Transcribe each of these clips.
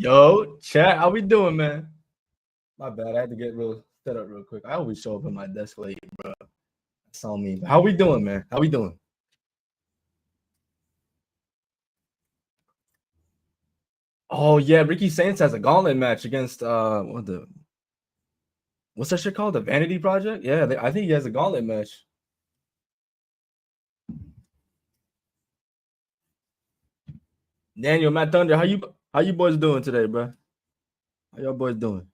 Yo, chat, how we doing, man? My bad, I had to get real set up real quick. I always show up at my desk late, bro. That's on me. How we doing, man? How we doing? Oh yeah, Ricky Saints has a gauntlet match against what's that shit called? The Vanity Project? Yeah, I think he has a gauntlet match. Daniel, Matt Thunder, how you boys doing today, bro? How y'all boys doing?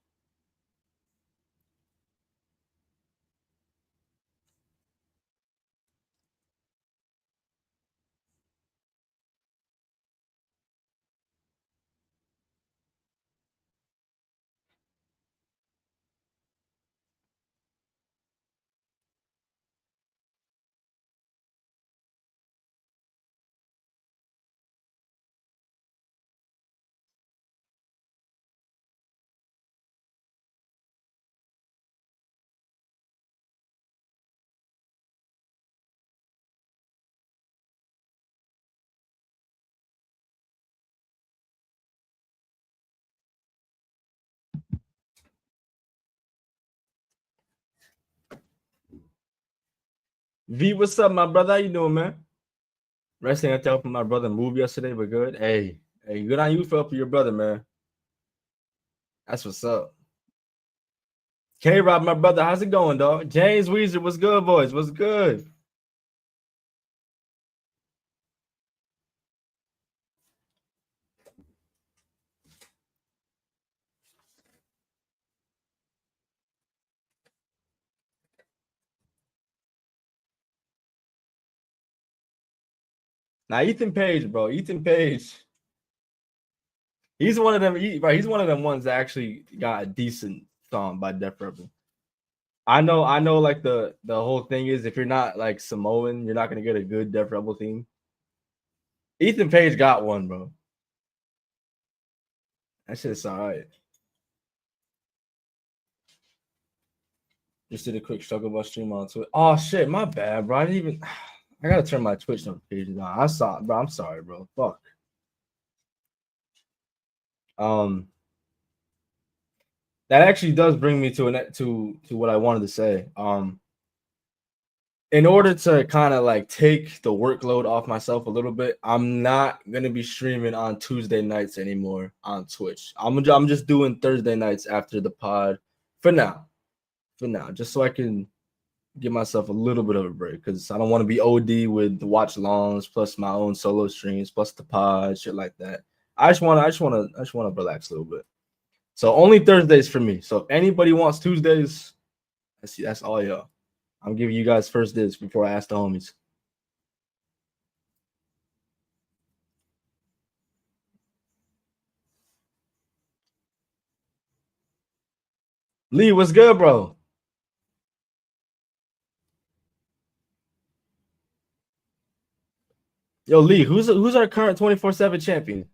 V, what's up, my brother? How you doing, man? Resting I tell from my brother moved yesterday, but good. Hey, good on you for helping your brother, man. That's what's up. K Rob, my brother, how's it going, dog? James Weezer, what's good, boys? What's good? Now Ethan Page, bro. Ethan Page. He's one of them. He's one of them ones that actually got a decent song by Def Rebel. I know. Like the whole thing is, if you're not like Samoan, you're not gonna get a good Def Rebel theme. Ethan Page got one, bro. That shit's all right. Just did a quick struggle bus stream on Twitch. Oh shit, my bad, bro. I didn't even. I gotta turn my Twitch notifications on. I saw, bro. I'm sorry, bro. Fuck. Um, that actually does bring me to what I wanted to say. In order to kind of like take the workload off myself a little bit, I'm not gonna be streaming on Tuesday nights anymore on Twitch. I'm just doing Thursday nights after the pod for now. For now, just so I can give myself a little bit of a break because I don't want to be OD with the watch longs plus my own solo streams plus the pod shit like that. I just want to relax a little bit. So only Thursdays for me. So if anybody wants Tuesdays, that's all y'all. I'm giving you guys first dibs before I ask the homies. Lee, what's good, bro? Yo, Lee, who's our current 24/7 champion?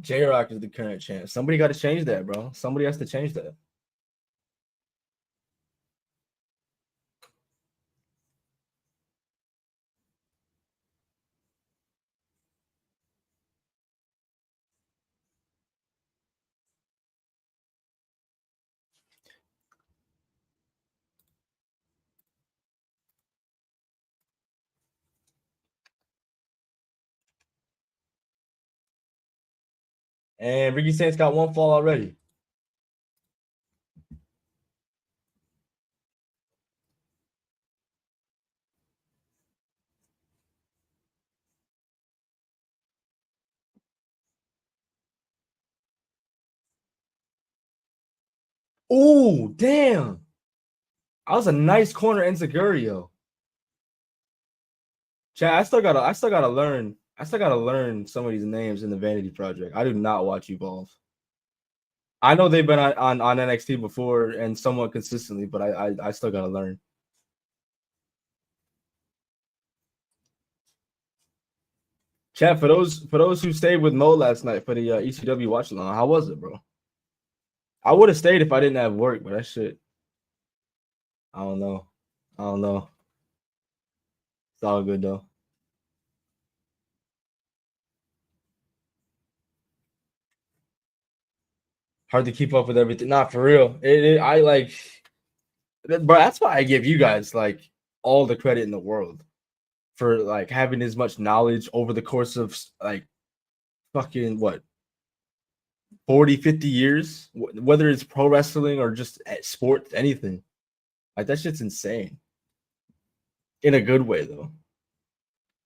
J Rock is the current champ. Somebody got to change that, bro. Somebody has to change that. And Ricky Saints got one fall already. Oh, damn. That was a nice corner Enzugurio. Chad, I still gotta learn some of these names in the Vanity Project. I do not watch Evolve. I know they've been on NXT before and somewhat consistently, but I still gotta learn. Chat for those who stayed with Mo last night for the ECW watch along. How was it, bro? I would have stayed if I didn't have work, but that shit, I don't know. I don't know. It's all good though. Hard to keep up with everything. Not for real. I like, but that's why I give you guys like all the credit in the world for like having as much knowledge over the course of like fucking what 40, 50 years, whether it's pro wrestling or just sports, anything. Like that shit's insane. In a good way though.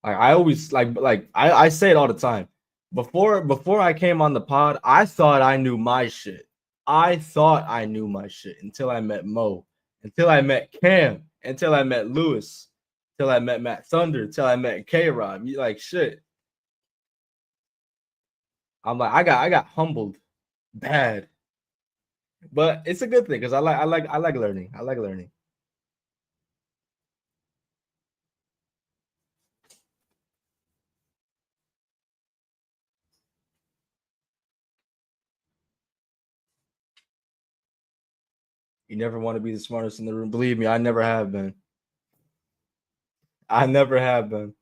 I always I say it all the time. Before I came on the pod, I thought I knew my shit. I thought I knew my shit until I met Mo, until I met Cam, until I met Lewis, until I met Matt Thunder, until I met K Rob. You like shit. I'm like I got humbled bad. But it's a good thing because I like learning. I like learning. You never want to be the smartest in the room. Believe me, I never have been. I never have been.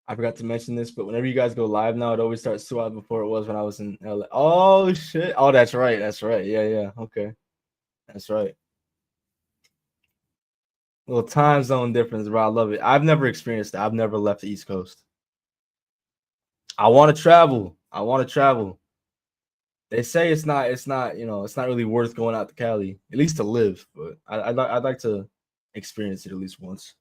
I forgot to mention this, but whenever you guys go live now, it always starts 2 hours before it was when I was in LA. Oh shit! Oh, that's right. That's right. Yeah, yeah. Okay, that's right. Little time zone difference, bro. I love it. I've never experienced that. I've never left the East Coast. I want to travel. I want to travel. They say it's not, you know, it's not really worth going out to Cali, at least to live. But I'd like to experience it at least once.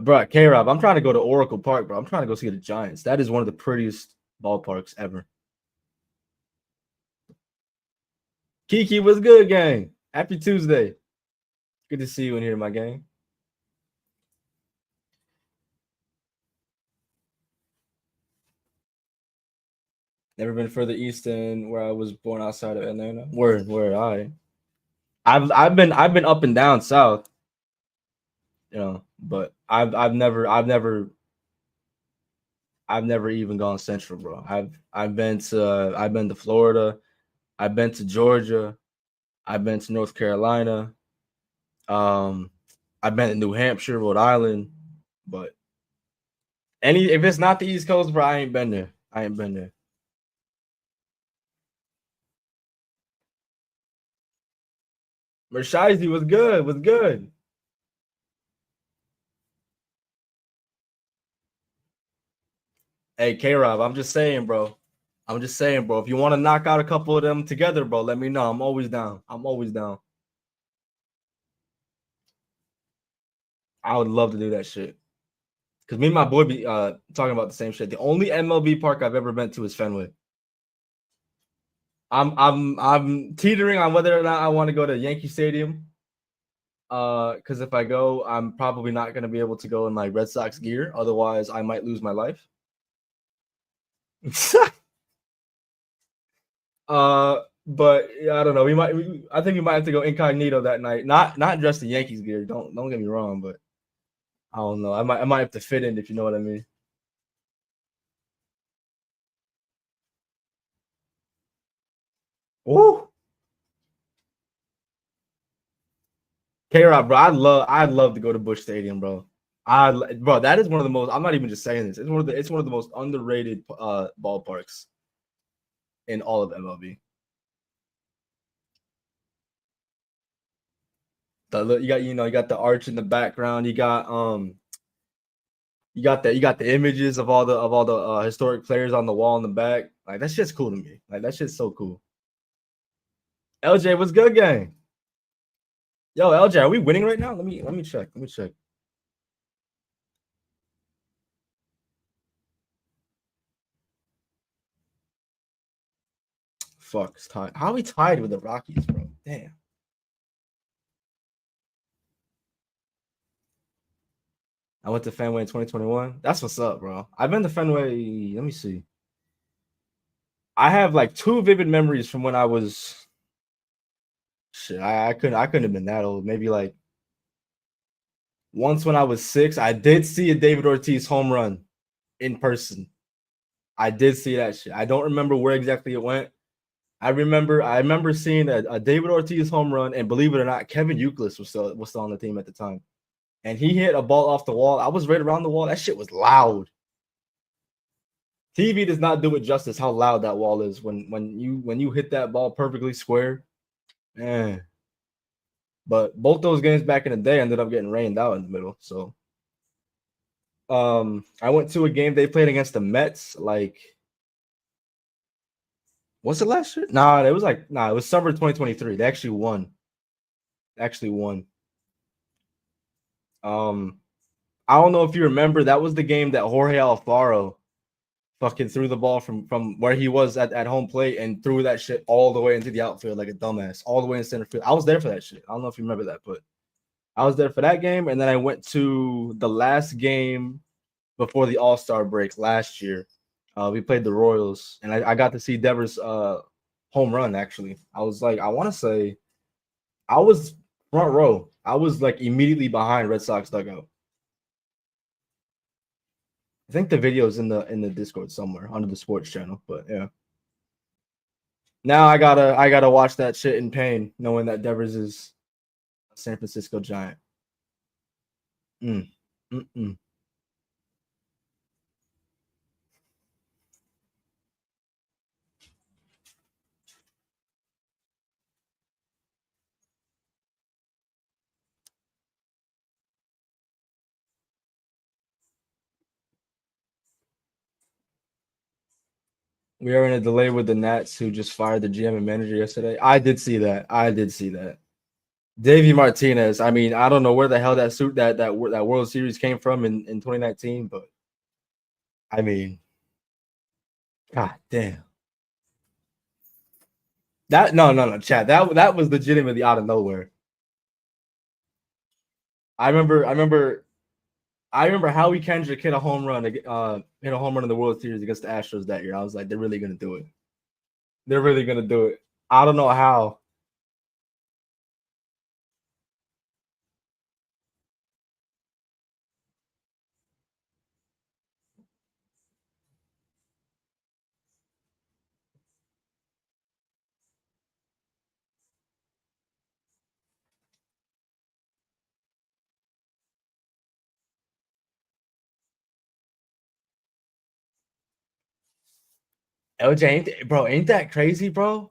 Bro, K Rob, I'm trying to go to Oracle Park, bro. I'm trying to go see the Giants. That is one of the prettiest ballparks ever. Kiki, what's good, gang? Happy Tuesday. Good to see you in here, my gang. Never been further east than where I was born outside of Atlanta. Where I've been up and down south, you know, but I've never even gone central, bro. I've been to Florida, I've been to Georgia, I've been to North Carolina, um, I've been to New Hampshire, Rhode Island, but any if it's not the East Coast, bro, I ain't been there. I ain't been there. Mershaizi was good, was good. Hey, K Rob, I'm just saying, bro. I'm just saying, bro. If you want to knock out a couple of them together, bro, let me know. I'm always down. I'm always down. I would love to do that shit. Cause me and my boy be talking about the same shit. The only MLB park I've ever been to is Fenway. I'm teetering on whether or not I want to go to Yankee Stadium. Because if I go, I'm probably not gonna be able to go in my Red Sox gear. Otherwise, I might lose my life. But yeah, I don't know. I think we might have to go incognito that night. Not dressed in Yankees gear. Don't get me wrong, but I don't know. I might have to fit in if you know what I mean. Ooh, K Rob, bro. I'd love to go to Bush Stadium, bro. Bro, that is one of the most. I'm not even just saying this. It's one of the most underrated ballparks in all of MLB. You got the arch in the background. You got the images of all the historic players on the wall in the back. Like that shit's cool to me. Like that shit's so cool. LJ, what's good, gang? Yo, LJ, are we winning right now? Let me check. Let me check. Fuck, it's tied. How are we tied with the Rockies, bro? Damn. I went to Fenway in 2021. That's what's up, bro. I've been to Fenway. Let me see. I have like two vivid memories from when I was shit. I couldn't have been that old. Maybe like once when I was 6, I did see a David Ortiz home run in person. I did see that shit. I don't remember where exactly it went. I remember seeing a David Ortiz home run, and believe it or not, Kevin Youkilis was still on the team at the time. And he hit a ball off the wall. I was right around the wall. That shit was loud. TV does not do it justice how loud that wall is when you hit that ball perfectly square. Man. But both those games back in the day ended up getting rained out in the middle. So I went to a game they played against the Mets. Like, was it last year? It was summer 2023. They actually won. I don't know if you remember, that was the game that Jorge Alfaro fucking threw the ball from where he was at home plate and threw that shit all the way into the outfield like a dumbass, all the way in center field. I was there for that shit. I don't know if you remember that, but I was there for that game, and then I went to the last game before the All-Star break last year. We played the Royals, and I got to see Devers home run, actually. I was like, I want to say I was front row. I was like immediately behind Red Sox dugout. I think the video is in the Discord somewhere under the sports channel, but yeah. Now I gotta watch that shit in pain, knowing that Devers is a San Francisco Giant. Mm-mm. We are in a delay with the Nats, who just fired the GM and manager yesterday. I did see that. Davey Martinez. I mean, I don't know where the hell that World Series came from in 2019, but I mean, god damn. That no, Chad. That was legitimately out of nowhere. I remember Howie Kendrick hit a home run in the World Series against the Astros that year. I was like, they're really gonna do it. They're really gonna do it. I don't know how. LJ, ain't that crazy, bro?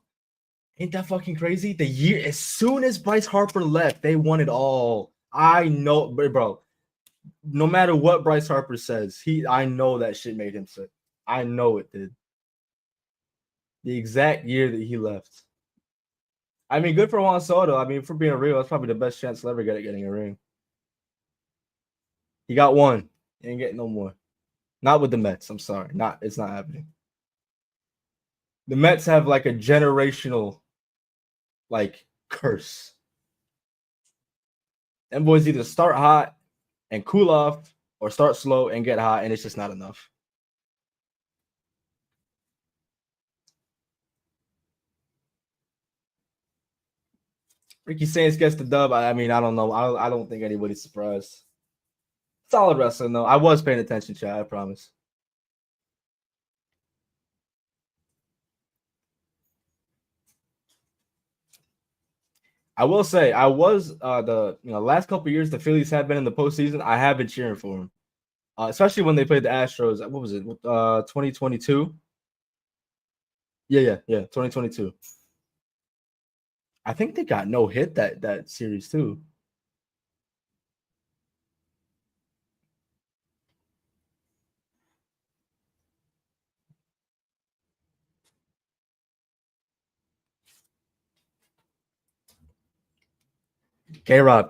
Ain't that fucking crazy? The year, as soon as Bryce Harper left, they won it all. I know, but bro, no matter what Bryce Harper says, I know that shit made him sick. I know it did. The exact year that he left. I mean, good for Juan Soto. I mean, for being real, that's probably the best chance he'll ever get at getting a ring. He got one. He ain't getting no more. Not with the Mets. I'm sorry. It's not happening. The Mets have like a generational like curse. Them boys either start hot and cool off or start slow and get hot, and it's just not enough. Ricky Sainz gets the dub. I mean, I don't know. I don't think anybody's surprised. Solid wrestling, though. I was paying attention, Chad. I promise. I will say, I was the last couple years the Phillies have been in the postseason. I have been cheering for them, especially when they played the Astros. What was it? 2022. Yeah. 2022. I think they got no hit that series too. K-Rob,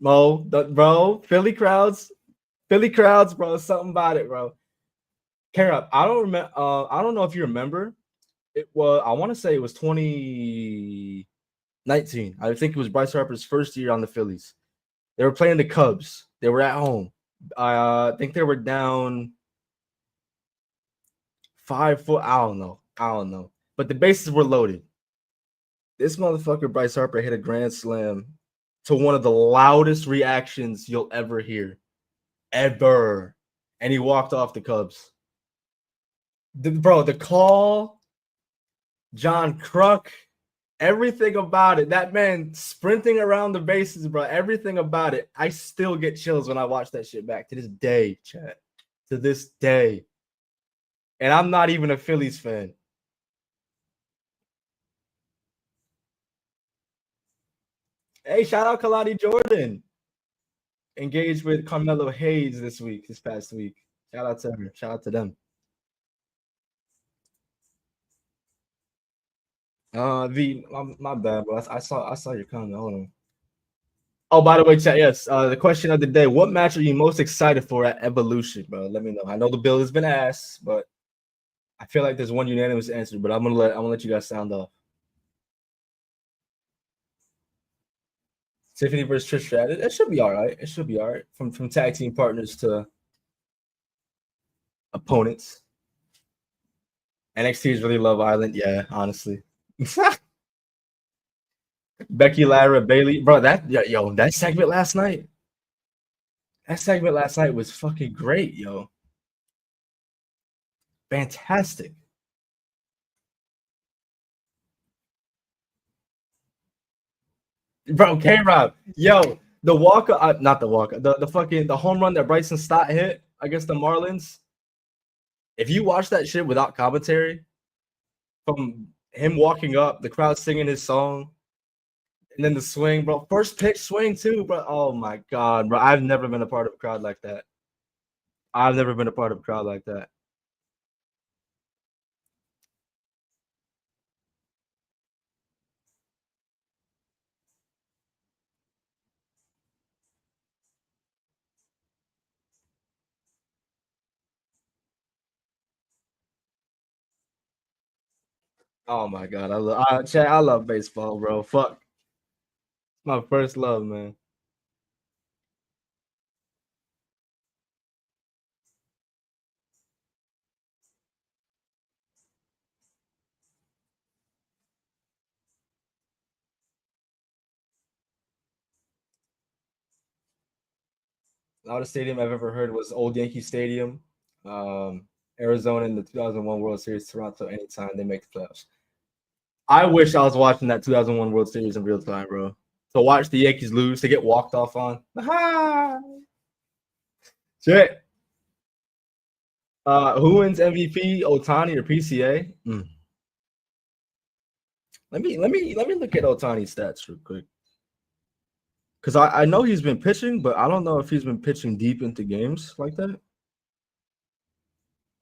bro, Philly crowds, bro, something about it, bro. K-Rob, I don't remember. I don't know if you remember. It was, I want to say it was 2019. I think it was Bryce Harper's first year on the Phillies. They were playing the Cubs. They were at home. I think they were down 5 foot. I don't know. But the bases were loaded. This motherfucker Bryce Harper hit a grand slam to one of the loudest reactions you'll ever hear, ever, and he walked off the Cubs. The call, John Kruk, everything about it. That man sprinting around the bases, bro. Everything about it. I still get chills when I watch that shit back to this day, chat. To this day. And I'm not even a Phillies fan. Hey, shout out Kalani Jordan. Engaged with Carmelo Hayes this past week. Shout out to her. Shout out to them. My bad, bro. I saw your comment. Hold on. Oh, by the way, chat. Yes. The question of the day: what match are you most excited for at Evolution, bro? Let me know. I know the bill has been asked, but I feel like there's one unanimous answer. But I'm gonna let you guys sound off. Tiffany versus Trish Stratus. It should be all right. It should be all right. From tag team partners to opponents. NXT is really Love Island. Yeah, honestly. Becky, Lara, Bailey, bro. That segment last night. That segment last night was fucking great, yo. Fantastic. Bro, K-Rob, yo, the walker, not the walker, the fucking the home run that Bryson Stott hit against the Marlins. If you watch that shit without commentary, from him walking up, the crowd singing his song, and then the swing, bro. First pitch swing too, bro. Oh my god, bro. I've never been a part of a crowd like that. I've never been a part of a crowd like that. Oh my god, I love baseball, bro. Fuck, my first love, man. Loudest stadium I've ever heard was Old Yankee Stadium, Arizona in the 2001 World Series. Toronto anytime they make the playoffs. I wish I was watching that 2001 World Series in real time, bro. To watch the Yankees lose, to get walked off on. Shit. Who wins MVP, Otani or PCA? Let me look at Otani's stats real quick. Because I know he's been pitching, but I don't know if he's been pitching deep into games like that.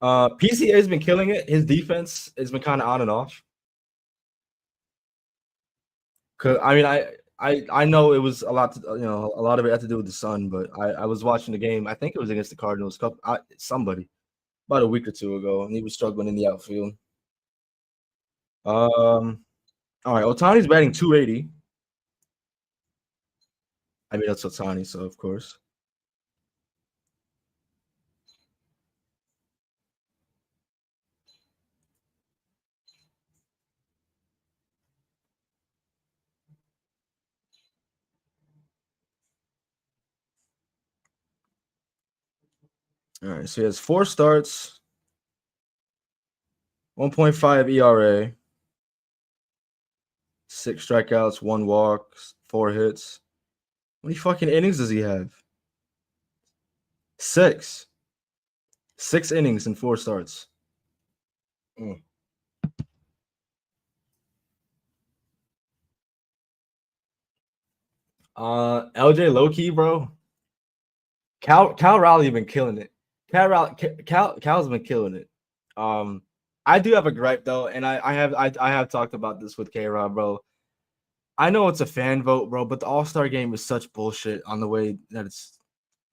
PCA has been killing it. His defense has been kind of on and off. Cause I mean, I know it was a lot. A lot of it had to do with the sun. But I was watching the game. I think it was against the Cardinals. Somebody about a week or two ago, and he was struggling in the outfield. All right, Otani's batting 280. I mean, that's Otani, so of course. All right, so he has 4 starts, 1.5 ERA, 6 strikeouts, 1 walk, 4 hits. How many fucking innings does he have? 6. 6 innings and 4 starts. LJ Loki, bro. Cal Raleigh been killing it. Cal's been killing it. I do have a gripe though, and I have talked about this with K Rob, bro. I know it's a fan vote, bro, but the All-Star game is such bullshit on the way that it's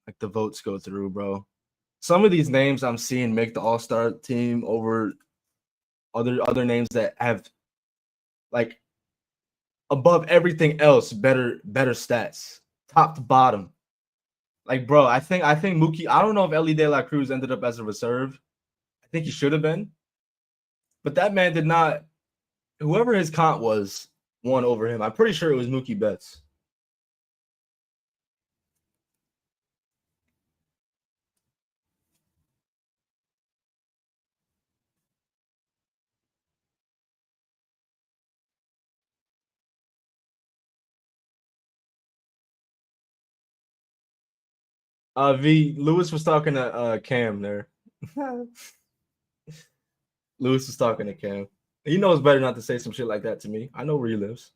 like the votes go through, bro. Some of these names I'm seeing make the All-Star team over other names that have like above everything else better stats, top to bottom. Like, bro, I think Mookie. I don't know if Ellie De La Cruz ended up as a reserve. I think he should have been, but that man did not. Whoever his comp was won over him. I'm pretty sure it was Mookie Betts. V Lewis was talking to Cam there. Lewis was talking to Cam. He knows better not to say some shit like that to me. I know where he lives.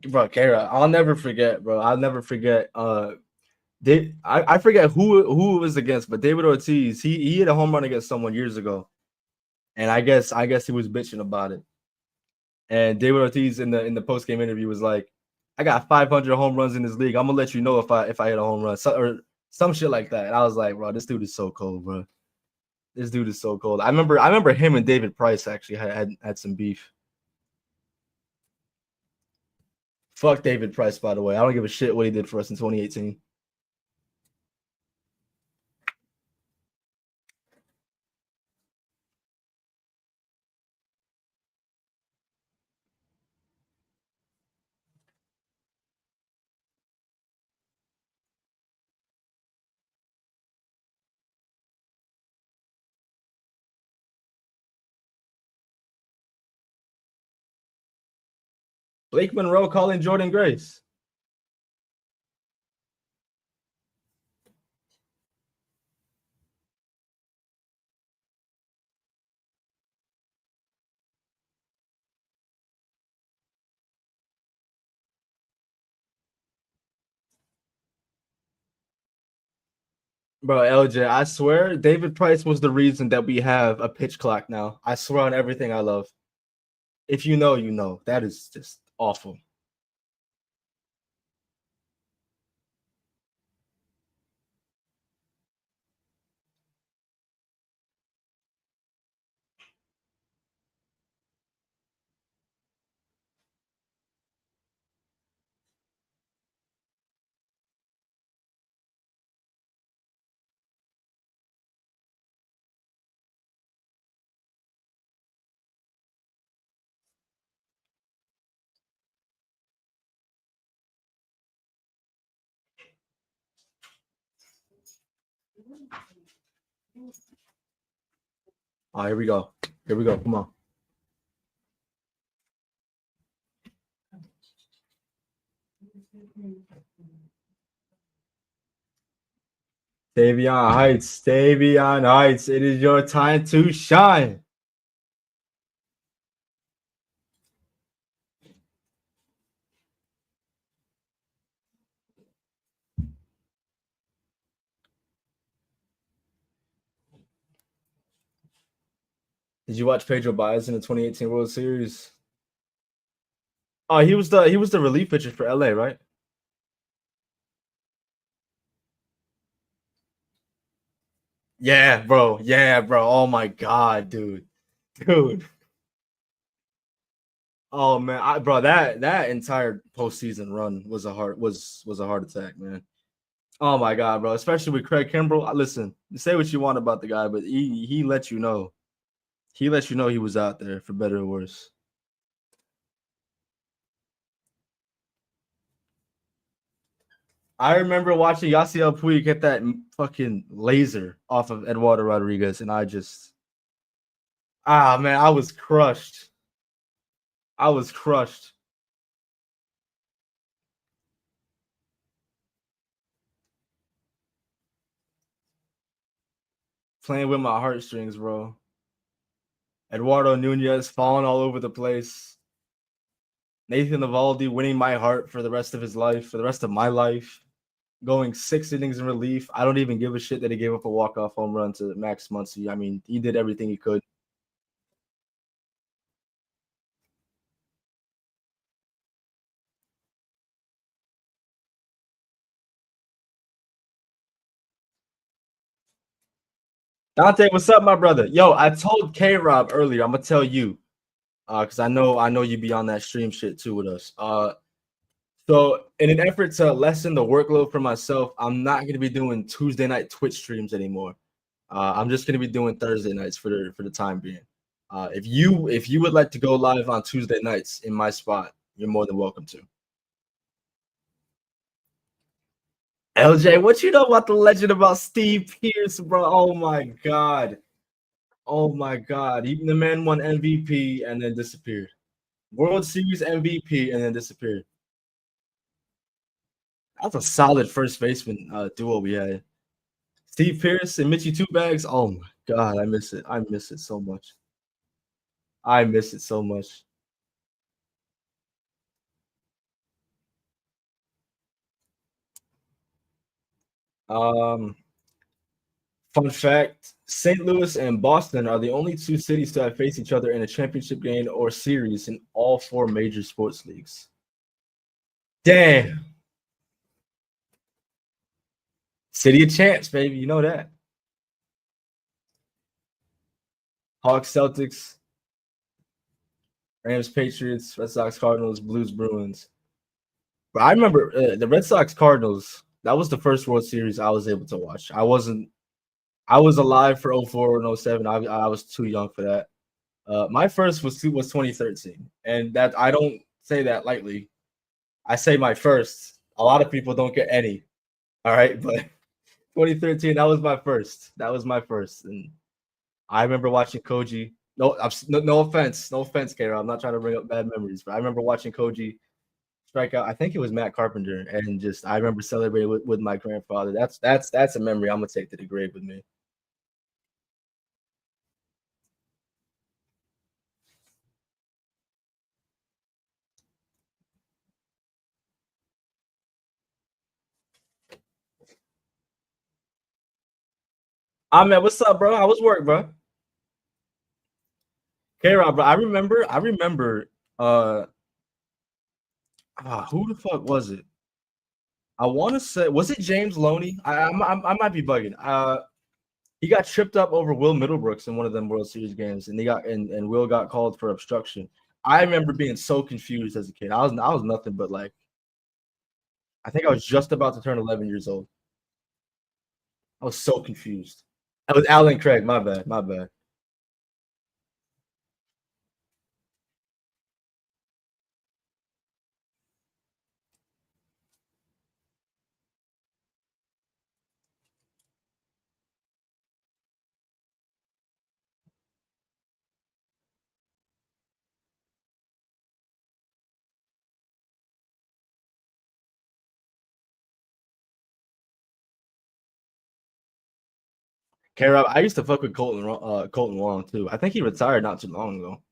Bro, Kara, I'll never forget, bro. I'll never forget. I forget who it was against, but David Ortiz, he hit a home run against someone years ago, and I guess he was bitching about it. And David Ortiz in the post game interview was like, "I got 500 home runs in this league. I'm gonna let you know if I hit a home run, or some shit like that." And I was like, "Bro, this dude is so cold, bro. This dude is so cold." I remember him and David Price actually had some beef. Fuck David Price, by the way. I don't give a shit what he did for us in 2018. Blake Monroe calling Jordan Grace. Bro, LJ, I swear David Price was the reason that we have a pitch clock now. I swear on everything I love. If you know, you know. That is just awful. Oh, here we go. Here we go. Come on. Davion Heights. Davion Heights. It is your time to shine. Did you watch Pedro Baez in the 2018 World Series? Oh, he was the relief pitcher for LA, right? Yeah, bro. Yeah, bro. Oh my god, dude. Dude. Oh man, bro, that entire postseason run was a heart attack, man. Oh my god, bro. Especially with Craig Kimbrell. Listen, say what you want about the guy, but he let you know. He let you know he was out there for better or worse. I remember watching Yasiel Puig get that fucking laser off of Eduardo Rodriguez, and I just man, I was crushed. I was crushed. Playing with my heartstrings, bro. Eduardo Nunez falling all over the place. Nathan Eovaldi winning my heart for the rest of his life, for the rest of my life, going 6 innings in relief. I don't even give a shit that he gave up a walk-off home run to Max Muncy. I mean, he did everything he could. Dante, what's up, my brother? Yo, I told K Rob earlier. I'm gonna tell you, because I know you be on that stream shit too with us. So in an effort to lessen the workload for myself, I'm not gonna be doing Tuesday night Twitch streams anymore. I'm just gonna be doing Thursday nights for the time being. If you would like to go live on Tuesday nights in my spot, you're more than welcome to. LJ, what you know about the legend about Steve Pearce, bro? Oh my god. Oh my god. Even the man won MVP and then disappeared. World Series MVP and then disappeared. That's a solid first baseman duo we had. Steve Pearce and Mitchie Two Bags. Oh my god, I miss it. I miss it so much. I miss it so much. Um, Fun fact: St. Louis and Boston are the only two cities to have faced each other in a championship game or series in all four major sports leagues. Damn. City of champs, baby. You know that. Hawks, Celtics, Rams, Patriots, Red Sox, Cardinals, Blues, Bruins. But I remember the Red Sox Cardinals. That was the first World Series I was able to watch. I wasn't. I was alive for 04 and 07. I was too young for that. My first was 2013, and that I don't say that lightly. I say my first. A lot of people don't get any. All right, but 2013, that was my first. That was my first, and I remember watching Koji. No offense, no offense, Kara. I'm not trying to bring up bad memories, but I remember watching Koji strike out. I think it was Matt Carpenter, and just I remember celebrating with my grandfather. That's a memory I'm gonna take to the grave with me. Ahmed, what's up, bro? How was work, bro? Kara, bro. I remember. Uh, who the fuck was it? I want to say, was it James Loney? I might be bugging. He got tripped up over Will Middlebrooks in one of them World Series games, and and Will got called for obstruction. I remember being so confused as a kid. I was nothing but like, I think I was just about to turn 11 years old. I was so confused. That was Alan Craig. My bad. My bad. K-Rob, I used to fuck with Colton Wong too. I think he retired not too long ago.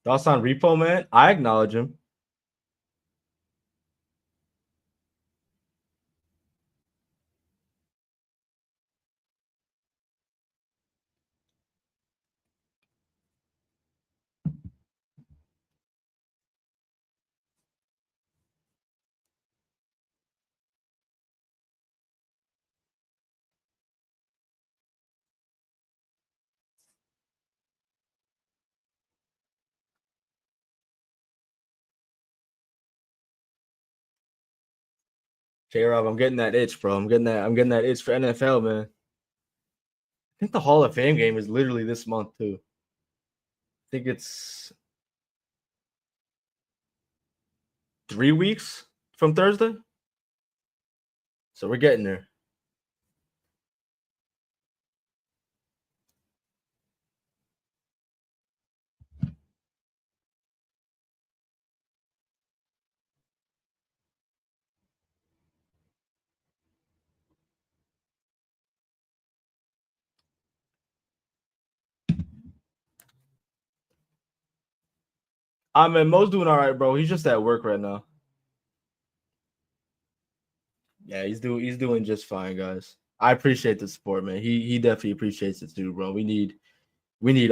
Thoughts on Repo Man? I acknowledge him. K-Rob, I'm getting that itch, bro. I'm getting that itch for NFL, man. I think the Hall of Fame game is literally this month too. I think it's 3 weeks from Thursday. So we're getting there. I mean, Mo's doing all right, bro. He's just at work right now. Yeah, he's doing just fine, guys. I appreciate the support, man. He definitely appreciates it too, bro. We need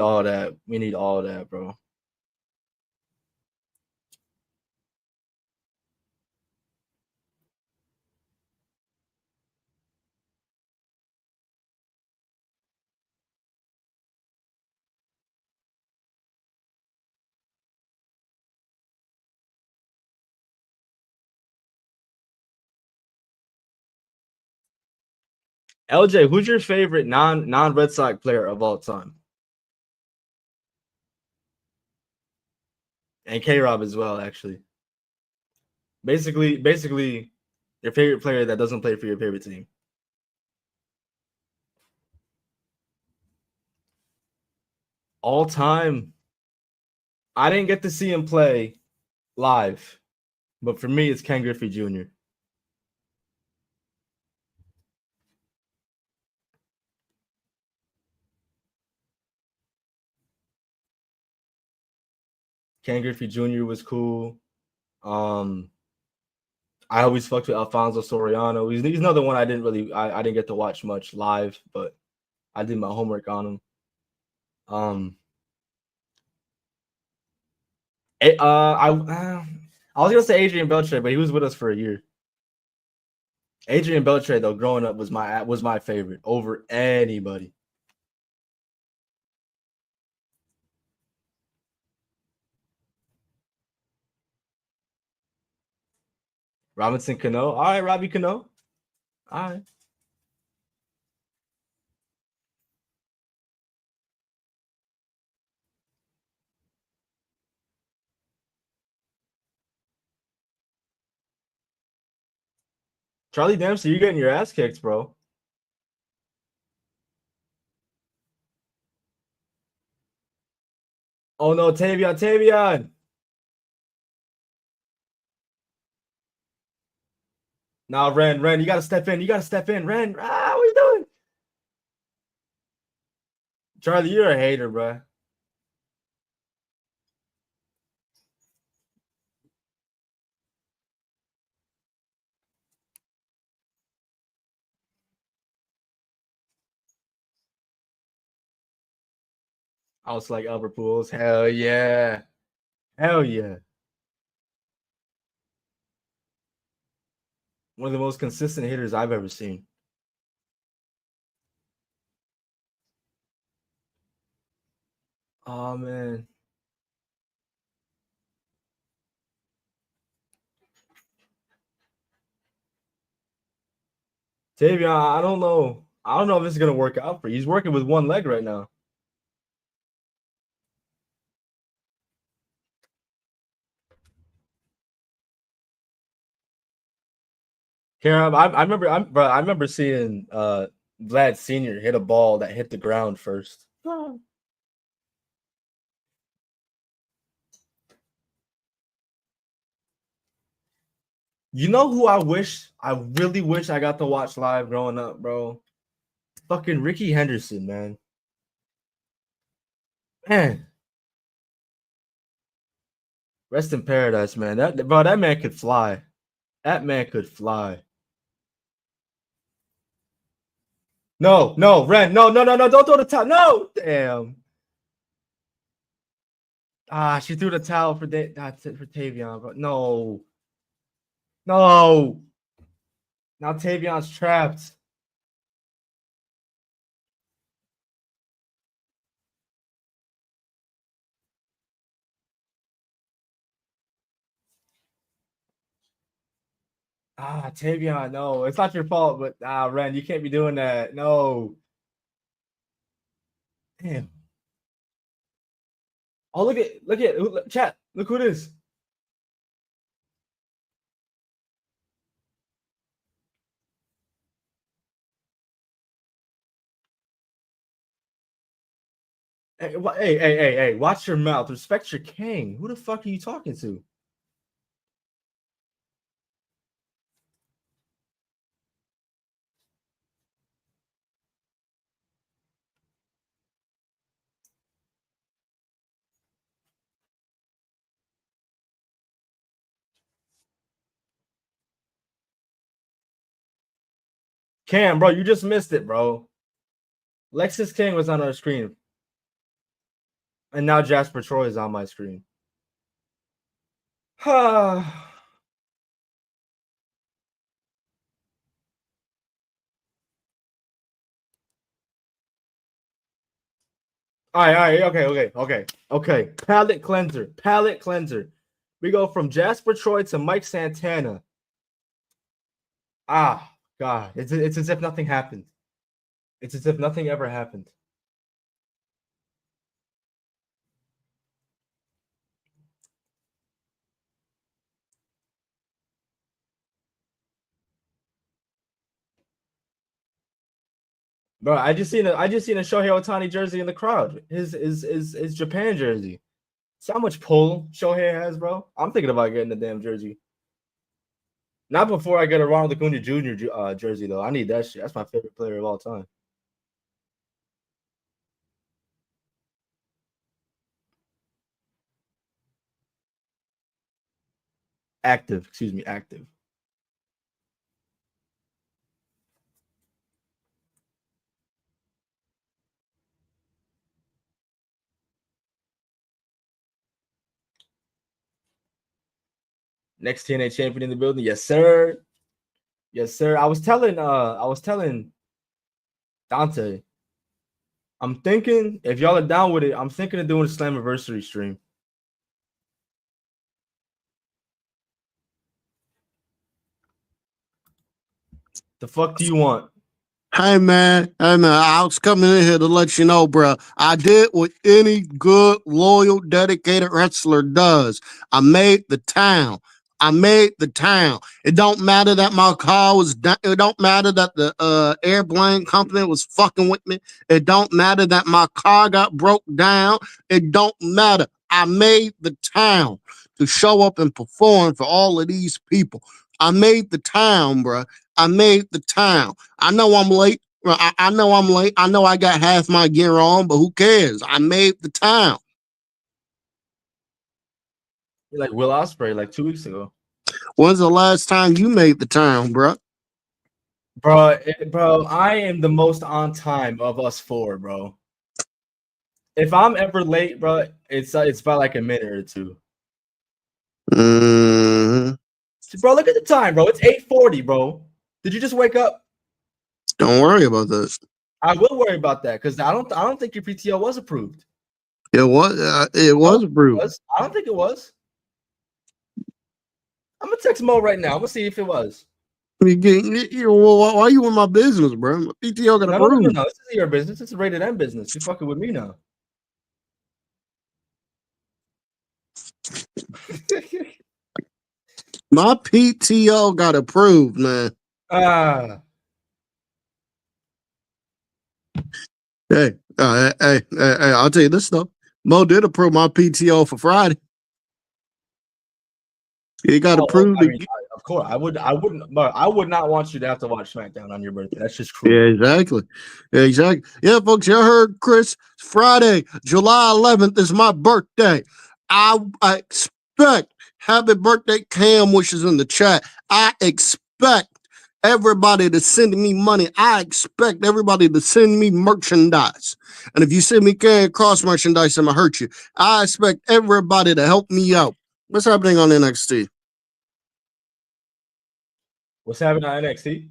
all that. We need all that, bro. LJ, who's your favorite non Red Sox player of all time? And K Rob as well, actually. Basically, your favorite player that doesn't play for your favorite team. All time. I didn't get to see him play live, but for me, it's Ken Griffey Jr. Ken Griffey Jr. was cool. Um, I always fucked with Alfonso Soriano. He's another one I didn't get to watch much live, but I did my homework on him. Um, I was gonna say Adrian Beltre, but he was with us for a year. Adrian Beltre, though, growing up was my favorite over anybody. Robinson Cano, all right, Robbie Cano, all right. Charlie Dempsey, you're getting your ass kicked, bro. Oh no, Tavion. Now, Ren, you gotta step in. You gotta step in, Ren. What are you doing? Charlie, you're a hater, bro. I was like Albert Pujols. Hell yeah. Hell yeah. One of the most consistent hitters I've ever seen. Oh man. Tavion, I don't know. I don't know if this is gonna work out for you. He's working with one leg right now. Karen, I remember seeing Vlad Sr. hit a ball that hit the ground first. You know who I really wish I got to watch live growing up, bro? Fucking Ricky Henderson, man. Man, rest in paradise, man. That man could fly. That man could fly. No, Ren, no, don't throw the towel. No, damn. She threw the towel for Tavion, but no. Now Tavion's trapped. Tavion, no, it's not your fault, but Ren, you can't be doing that. No, damn. Oh, look, chat. Look who it is. Hey, watch your mouth. Respect your king. Who the fuck are you talking to? Cam, bro, you just missed it, bro. Lexus King was on our screen. And now Jasper Troy is on my screen. All right, okay. Palette cleanser. We go from Jasper Troy to Mike Santana. Ah, God, it's as if nothing happened. It's as if nothing ever happened. Bro, I just seen a Shohei Ohtani jersey in the crowd. His Japan jersey. See how much pull Shohei has, bro? I'm thinking about getting the damn jersey. Not before I get a Ronald Acuna Jr. Jersey though. I need that shit. That's my favorite player of all time. Active. Next TNA champion in the building. Yes, sir. I was telling Dante. I'm thinking if y'all are down with it, I'm thinking of doing a Slammiversary stream. The fuck do you want? Hey man, I was coming in here to let you know, bro. I did what any good, loyal, dedicated wrestler does. I made the town. It don't matter that my car was down. It don't matter that the airplane company was fucking with me. It don't matter that my car got broke down. It don't matter. I made the town to show up and perform for all of these people. I made the town, bro. I made the town. I know I'm late. I know I'm late. I know I got half my gear on, but who cares? I made the town. You're like Will Ospreay like 2 weeks ago. When's the last time you made the town, bro? Bro, I am the most on time of us four, bro. If I'm ever late, bro, it's by like a minute or two. Mm-hmm. Bro, look at the time, bro. It's 8:40, bro. Did you just wake up? Don't worry about this. I will worry about that because I don't think your PTO was approved. It was approved. I don't think it was. I'm gonna text Mo right now. I'm gonna see if it was. Why are you in my business, bro? My PTO got approved. No. This is your business. It's a rated M business. You fucking with me now. My PTO got approved, man. Hey, I'll tell you this though. Mo did approve my PTO for Friday. He got approved. I mean, of course, I would not want you to have to watch SmackDown on your birthday. That's just cruel. Yeah, exactly. Yeah, folks, you heard Khris. Friday, July 11th is my birthday. I expect happy birthday, Cam wishes in the chat. I expect everybody to send me money. I expect everybody to send me merchandise. And if you send me Carrying Cross merchandise, I'm going to hurt you. I expect everybody to help me out. What's happening on NXT? What's happening on NXT?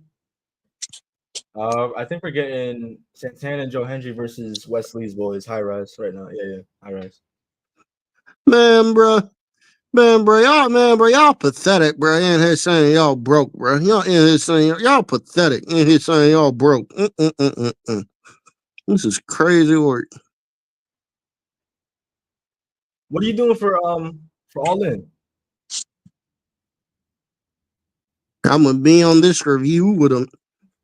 I think we're getting Santana and Joe Hendry versus Wesley's boys. High Rise right now. Yeah. High Rise. Man, bro, y'all pathetic, bro. In here saying y'all broke, bro. Y'all in here saying y'all pathetic. In here saying y'all broke. This is crazy work. What are you doing for All In? I'm gonna be on this review with them.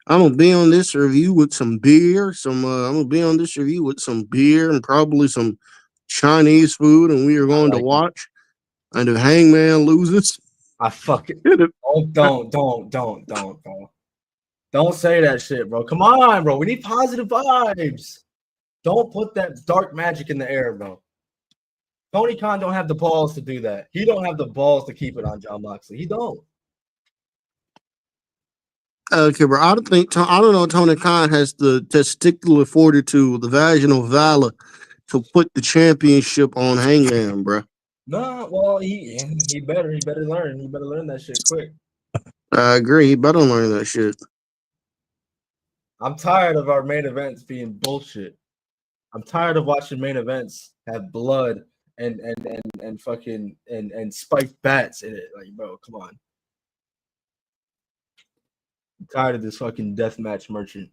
I'm gonna be on this review with some beer. I'm gonna be on this review with some beer and probably some Chinese food, and we are going to watch. And if Hangman loses, I fucking don't, bro. Don't say that shit, bro. Come on, bro. We need positive vibes. Don't put that dark magic in the air, bro. Tony Khan don't have the balls to do that. He don't have the balls to keep it on Jon Moxley. He don't. Okay, bro. I don't know. Tony Khan has the testicular fortitude, the vaginal valor to put the championship on Hangman, bro. No, well, he better learn. He better learn that shit quick. I agree. He better learn that shit. I'm tired of our main events being bullshit. I'm tired of watching main events have blood and fucking and spiked bats in it. Like, bro, come on. I'm tired of this fucking deathmatch merchant.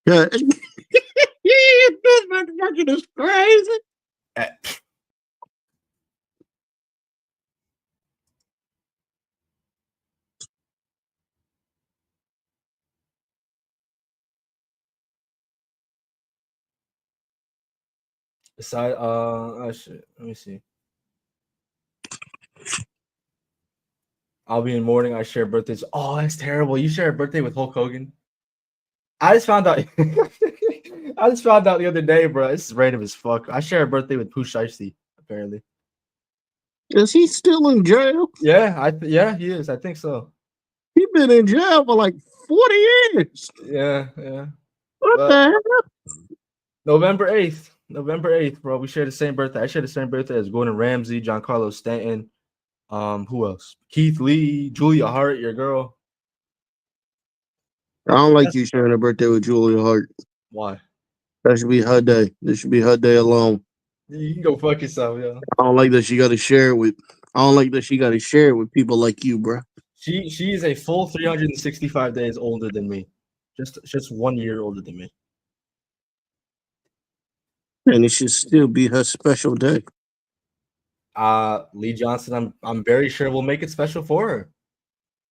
Yeah. This motherfucker is crazy. Eh, Aside, oh shit. Let me see. I'll be in mourning. I share birthdays. Oh, that's terrible. You share a birthday with Hulk Hogan. I just found out. I just found out the other day, bro. This is random as fuck. I share a birthday with Pooh Shiesty, apparently. Is he still in jail? Yeah, he is. I think so. He been in jail for like 40 years. Yeah. What the But hell? November 8th, bro. We share the same birthday. I share the same birthday as Gordon Ramsay, Giancarlo Stanton. Who else? Keith Lee, Julia Hart, your girl. I don't like That's you sharing a birthday with Julia Hart. why. That should be her day. This should be her day alone. You can go fuck yourself, yo. I don't like that she got to share it with. I don't like that she got to share it with people like you, bro. She is a full 365 days older than me. Just 1 year older than me. And it should still be her special day. Lee Johnson, I'm very sure will make it special for her.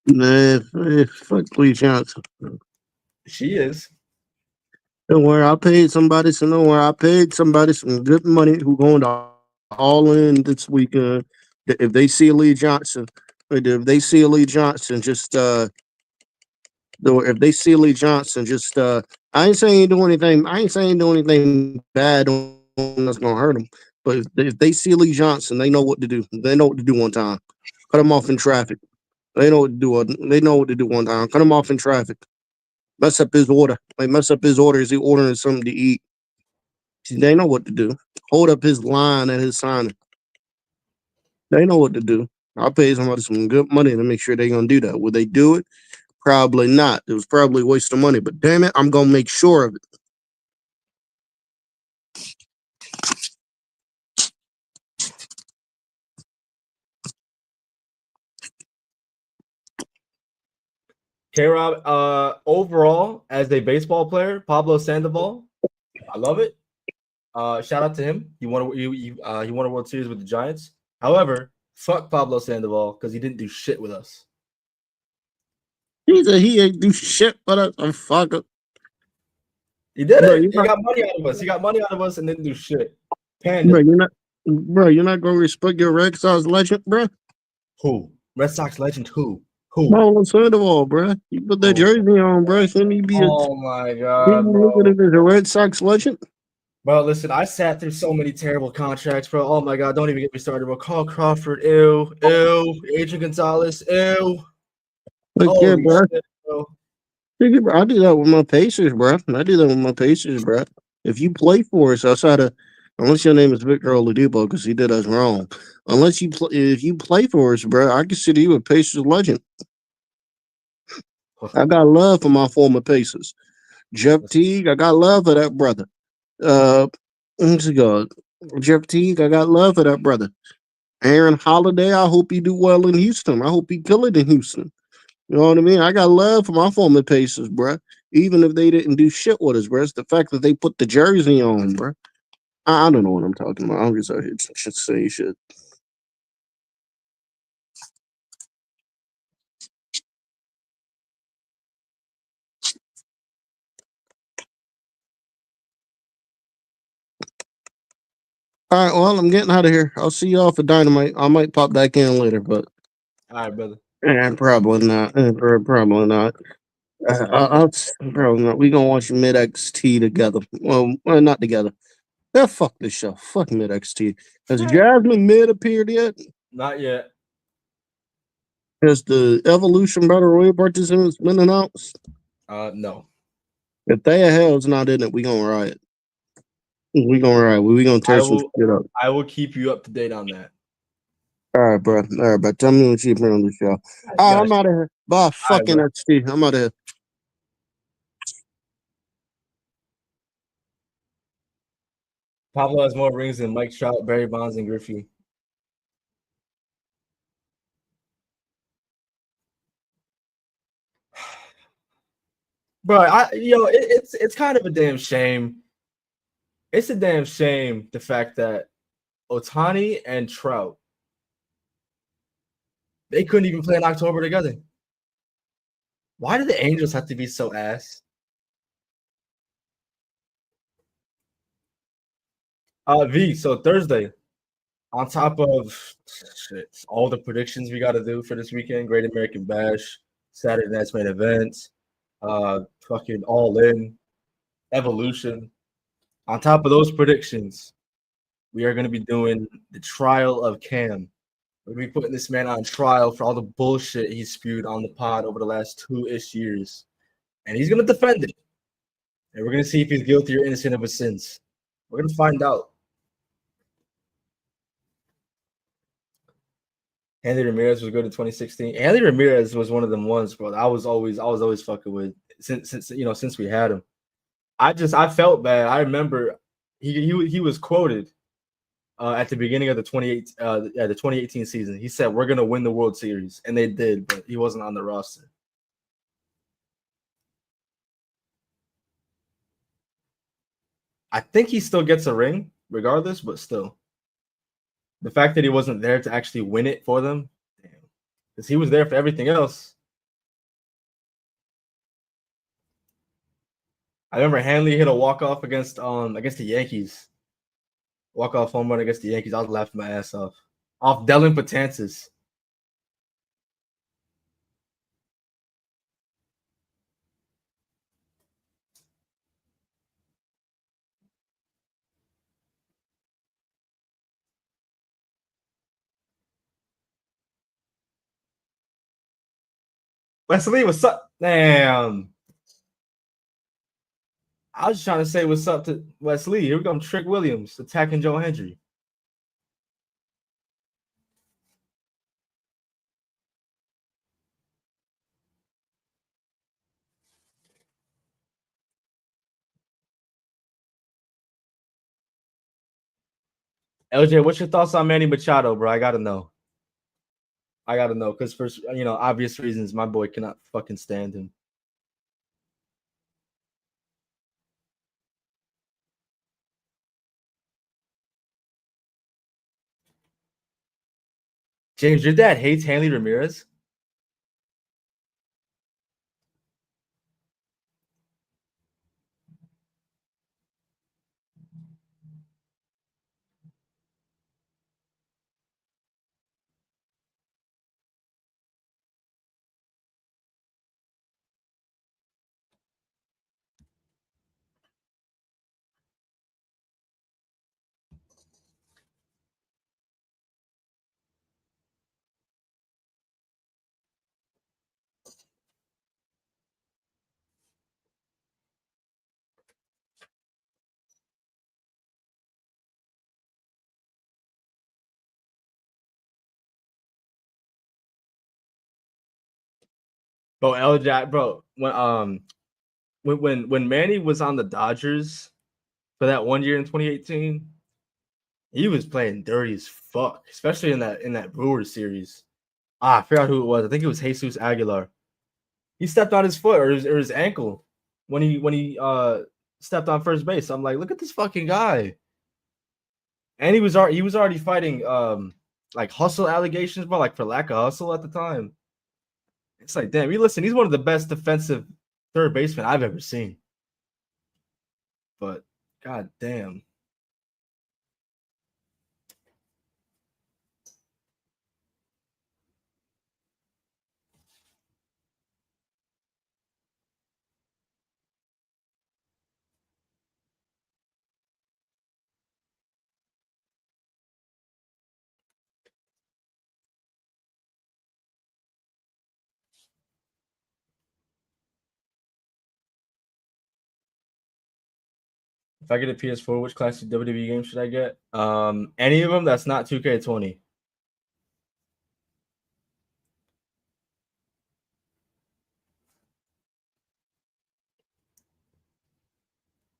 Nah, fuck Lee Johnson. She is. Don't worry, I paid somebody. So don't worry, I paid somebody some good money who going to all in this weekend. If they see Lee Johnson, if they see Lee Johnson, just if they see Lee Johnson, just I ain't saying do anything. I ain't saying do anything bad on that's gonna hurt them. But if they see Lee Johnson, they know what to do. They know what to do one time. Cut him off in traffic. They know what to do. They know what to do one time. Cut him off in traffic. Mess up his order. Like mess up his order. Is he ordering something to eat? See, they know what to do. Hold up his line at his signing. They know what to do. I paid somebody some good money to make sure they're gonna do that. Would they do it? Probably not. It was probably a waste of money. But damn it, I'm gonna make sure of it. K-Rob, overall, as a baseball player, Pablo Sandoval, I love it. Shout out to him. He won a World Series with the Giants. However, fuck Pablo Sandoval because he didn't do shit with us. He said he ain't do shit for us. I'm fucker. He did Bro, it. you're He not, got money out of us. He got money out of us and didn't do shit. bro, Panda. you're not gonna respect your Red Sox legend, bro. Who? Red Sox legend. Who? Who? Pablo Sandoval, bro. You put that Oh, jersey on, bro. Shouldn't he be a? oh my Shouldn't god, you look at bro. it as a Red Sox legend? Bro, listen, I sat through so many terrible contracts, bro. Oh my god, don't even get me started, bro. Carl Crawford, ew, ew. Adrian Gonzalez, ew. Look here, Holy bro. shit, bro. I do that with my Pacers, bro. I do that with my Pacers, bro. If you play for us outside of, unless your name is Victor Oladipo, because he did us wrong. If you play for us, bro, I consider you a Pacers legend. I got love for my former Pacers. Jeff Teague, I got love for that brother. Uh, what's it called? Jeff Teague, I got love for that brother. Aaron Holiday, I hope he do well in Houston. I hope he kill it in Houston. You know what I mean? I got love for my former Pacers, bruh. Even if they didn't do shit with us, bruh. It's the fact that they put the jersey on, bruh. I don't know what I'm talking about. I'm just out here just saying shit. All right, well, I'm getting out of here. I'll see y'all for Dynamite. I might pop back in later, but All right, brother. probably not. Probably not. I'll probably not. We gonna watch Mid XT together. Well, not together. Yeah, fuck this show. Fuck Mid XT. Has Jasmine Mid appeared yet? Not yet. Has the Evolution Battle Royale participants been announced? No. If they hell's not in it, we gonna riot. We gonna riot. We gonna tear I some will shit up. I will keep you up to date on that. All right, bro. All right, bro. Tell me what you been on the show. You All right, gotta, I'm out of here. Bye, all right, fucking bro. XT. I'm out of here. Pablo has more rings than Mike Trout, Barry Bonds, and Griffey. Bro, it's kind of a damn shame. It's a damn shame the fact that Otani and Trout they couldn't even play in October together. Why do the Angels have to be so ass? V. So Thursday, on top of shit, all the predictions we got to do for this weekend, Great American Bash, Saturday Night's Main Event, fucking All In, Evolution. On top of those predictions, we are going to be doing the trial of Cam. We're going to be putting this man on trial for all the bullshit he spewed on the pod over the last 2-ish years. And he's going to defend it. And we're going to see if he's guilty or innocent of his sins. We're going to find out. Hanley Ramirez was good in 2016. Hanley Ramirez was one of them ones, bro. I was always fucking with since we had him. I felt bad. I remember he was quoted at the beginning of the 2018 season. He said we're gonna win the World Series, and they did, but he wasn't on the roster. I think he still gets a ring regardless, but still, the fact that he wasn't there to actually win it for them, damn, because he was there for everything else. I remember Hanley hit a walk off against the Yankees. Walk off home run against the Yankees. I was laughing my ass off Dellin Betances. Wesley, what's up? Damn. I was just trying to say what's up to Wesley. Here we go. Trick Williams attacking Joe Hendry. LJ, what's your thoughts on Manny Machado, bro? I gotta know. Because for obvious reasons, my boy cannot fucking stand him. James, your dad hates Hanley Ramirez. Bro, LJ, bro, when Manny was on the Dodgers for that 1 year in 2018, he was playing dirty as fuck, especially in that Brewers series. I forgot who it was. I think it was Jesus Aguilar. He stepped on his foot or his ankle when he stepped on first base. I'm like, look at this fucking guy. And he was already fighting like hustle allegations, but like for lack of hustle at the time. It's like, damn, listen, he's one of the best defensive third basemen I've ever seen. But god damn. If I get a PS4, which classic WWE game should I get? Any of them that's not 2K20.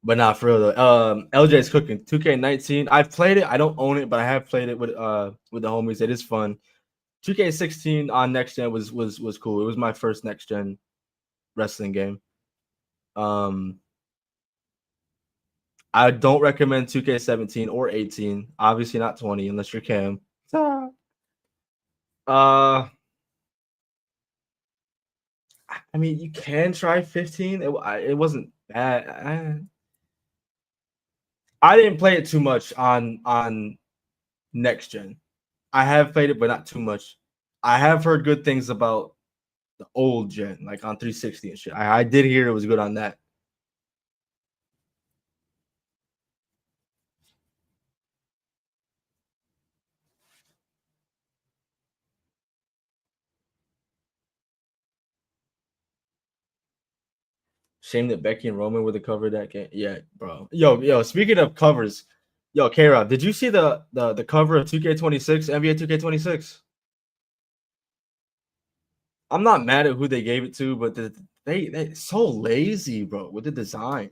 But not for real though. LJ's cooking 2K19. I've played it. I don't own it, but I have played it with the homies. It is fun. 2K16 on next gen was cool. It was my first next gen wrestling game. Um, I don't recommend 2K17 or 18. Obviously not 20 unless you're Cam. Uh, I mean, you can try 15. It wasn't bad. I didn't play it too much on next gen. I have played it, but not too much. I have heard good things about the old gen, like on 360 and shit. I did hear it was good on that. Shame that Becky and Roman would have covered that game. Yeah, bro. Yo. Speaking of covers, yo, K-Rob, did you see the cover of 2K26, NBA 2K26? I'm not mad at who they gave it to, but they so lazy, bro, with the design.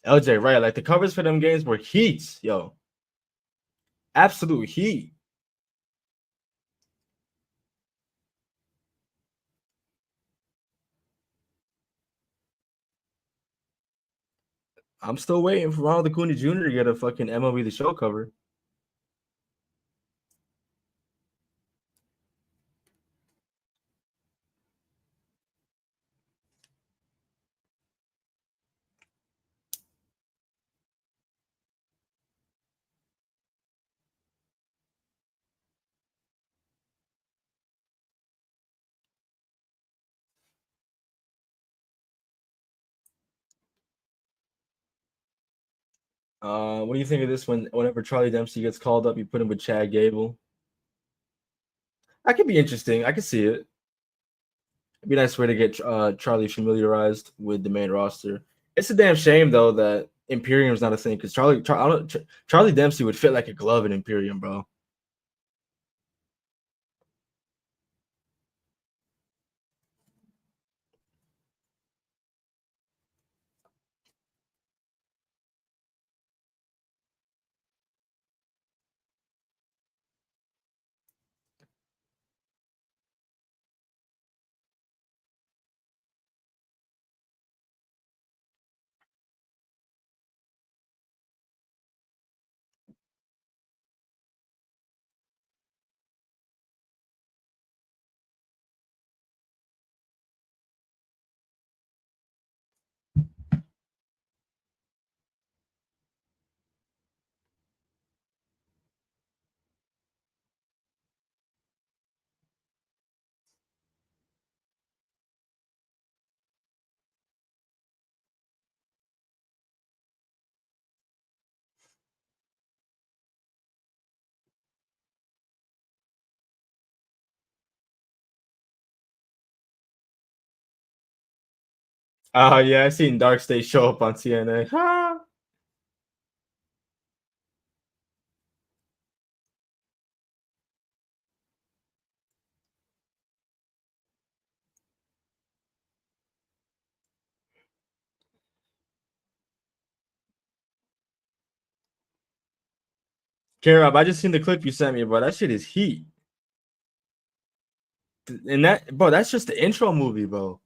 LJ, right? Like the covers for them games were heat, yo, absolute heat. I'm still waiting for Ronald Acuna Jr. to get a fucking MLB The Show cover. What do you think of this one? Whenever Charlie Dempsey gets called up, you put him with Chad Gable. That could be interesting. I could see it. It'd be a nice way to get Charlie familiarized with the main roster. It's a damn shame though that Imperium's not a thing because Charlie Dempsey would fit like a glove in Imperium, bro. Yeah, I seen Dark State show up on TNA. Ha! K-Rob, I just seen the clip you sent me, bro. That shit is heat. And that, bro, that's just the intro movie, bro.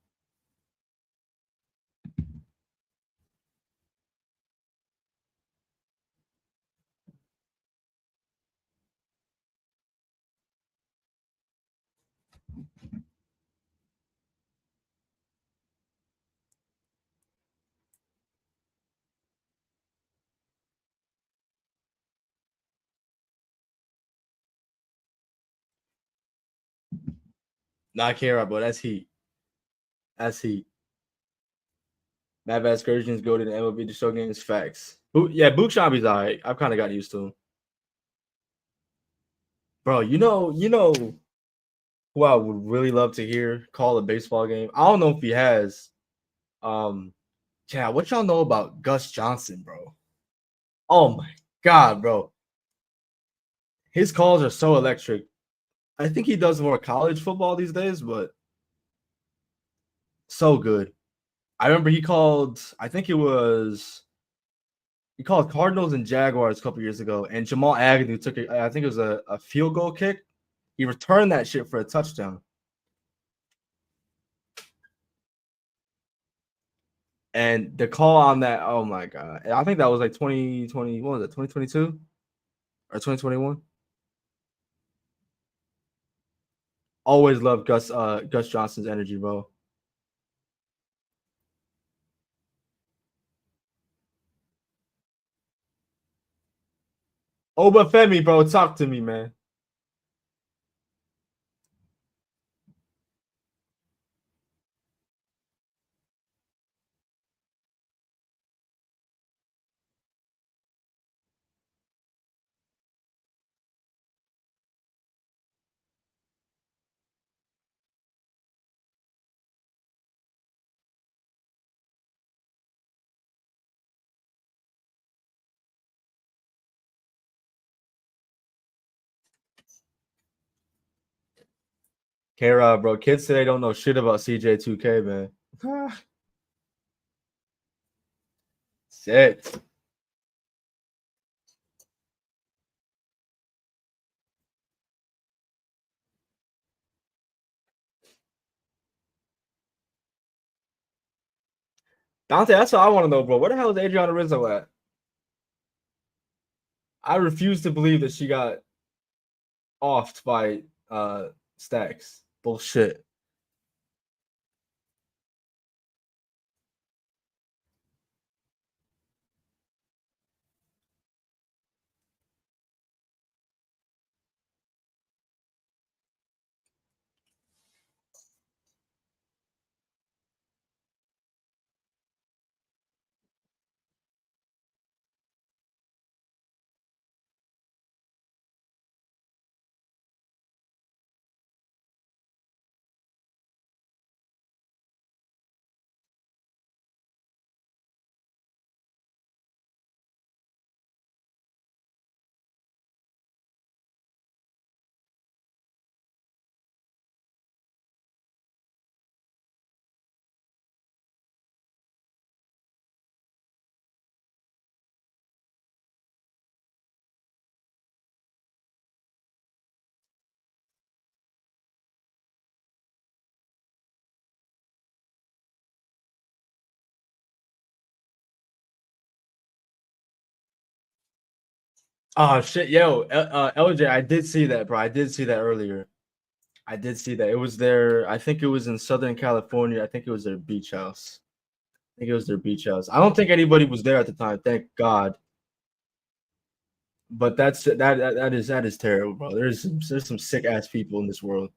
Not Kara, but that's heat. That's heat. Mad Bad Excursions go to the MLB to show games. Facts. Yeah, Book Shambi's alright. I've kind of got used to him. Bro, you know who I would really love to hear call a baseball game. I don't know if he has. Um, yeah, what y'all know about Gus Johnson, bro? Oh my god, bro. His calls are so electric. I think he does more college football these days, but so good. I remember he called, I think it was he called Cardinals and Jaguars a couple years ago, and Jamal Agnew took it. I think it was a field goal kick. He returned that shit for a touchdown. And the call on that, oh my god. I think that was like 2020, what was it, 2022 or 2021? Always loved Gus Johnson's energy, bro. Obafemi, bro, talk to me, man. K-Rod, bro. Kids today don't know shit about CJ2K, man. Shit. Dante, that's what I want to know, bro. Where the hell is Adriana Rizzo at? I refuse to believe that she got offed by Stacks. Bullshit. Oh shit, yo, LJ, I did see that, bro. I did see that earlier. I did see that. It was there. I think it was in Southern California. I think it was their beach house. I think it was their beach house. I don't think anybody was there at the time. Thank God. But that is terrible, bro. There's some sick ass people in this world.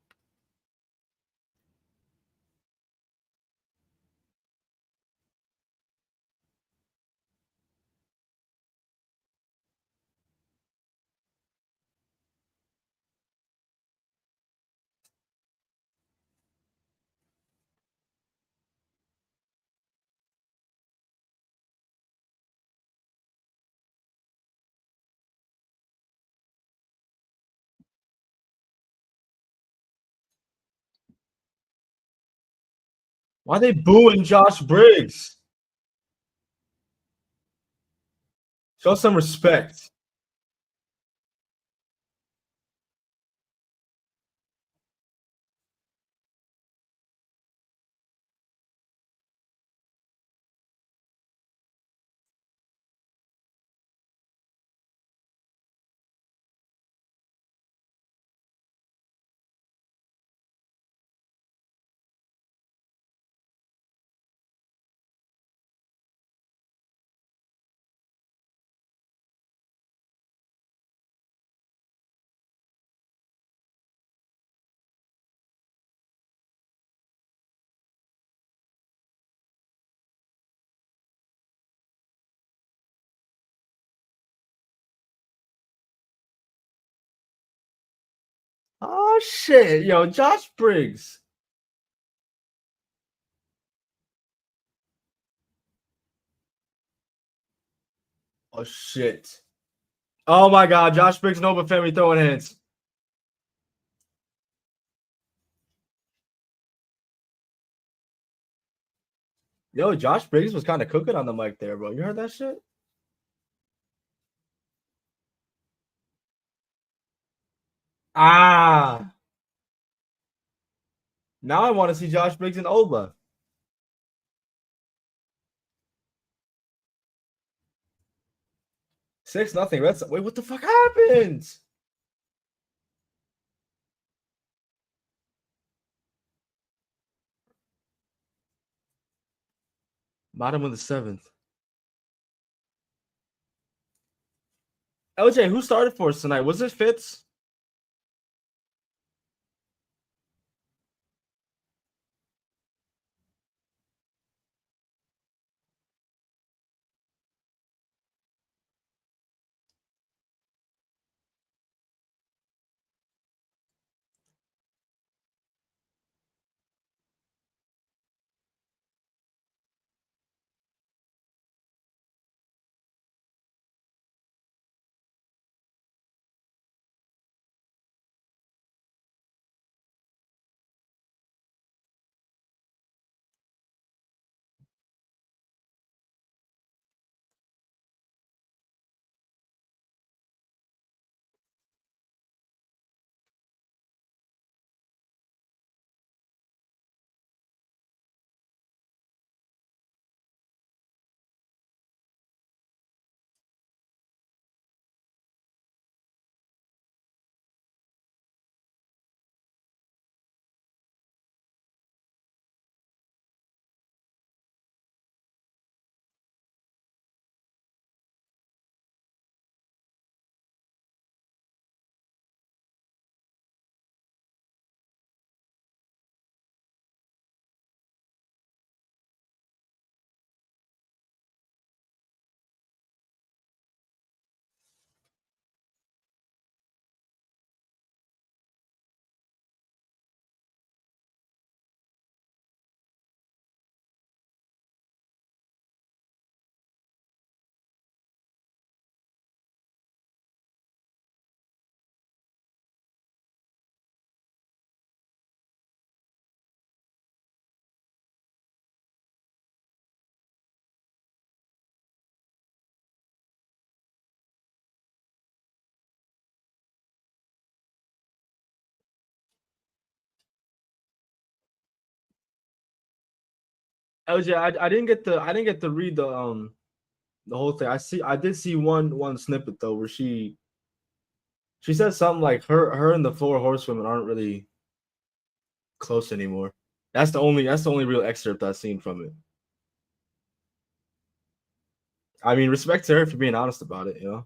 Why they booing Josh Briggs? Show some respect. Oh shit, yo, Josh Briggs. Oh shit. Oh my god, Josh Briggs, Nova Femi throwing hands. Yo, Josh Briggs was kind of cooking on the mic there, bro. You heard that shit? Ah, now I want to see Josh Briggs and Oba. 6-0. Wait, what the fuck happened? Bottom of the seventh. LJ, who started for us tonight? Was it Fitz? LJ, I didn't get to read the whole thing. I did see one snippet though where she said something like her and the four horsewomen aren't really close anymore. That's the only real excerpt I've seen from it. I mean, respect to her for being honest about it, you know.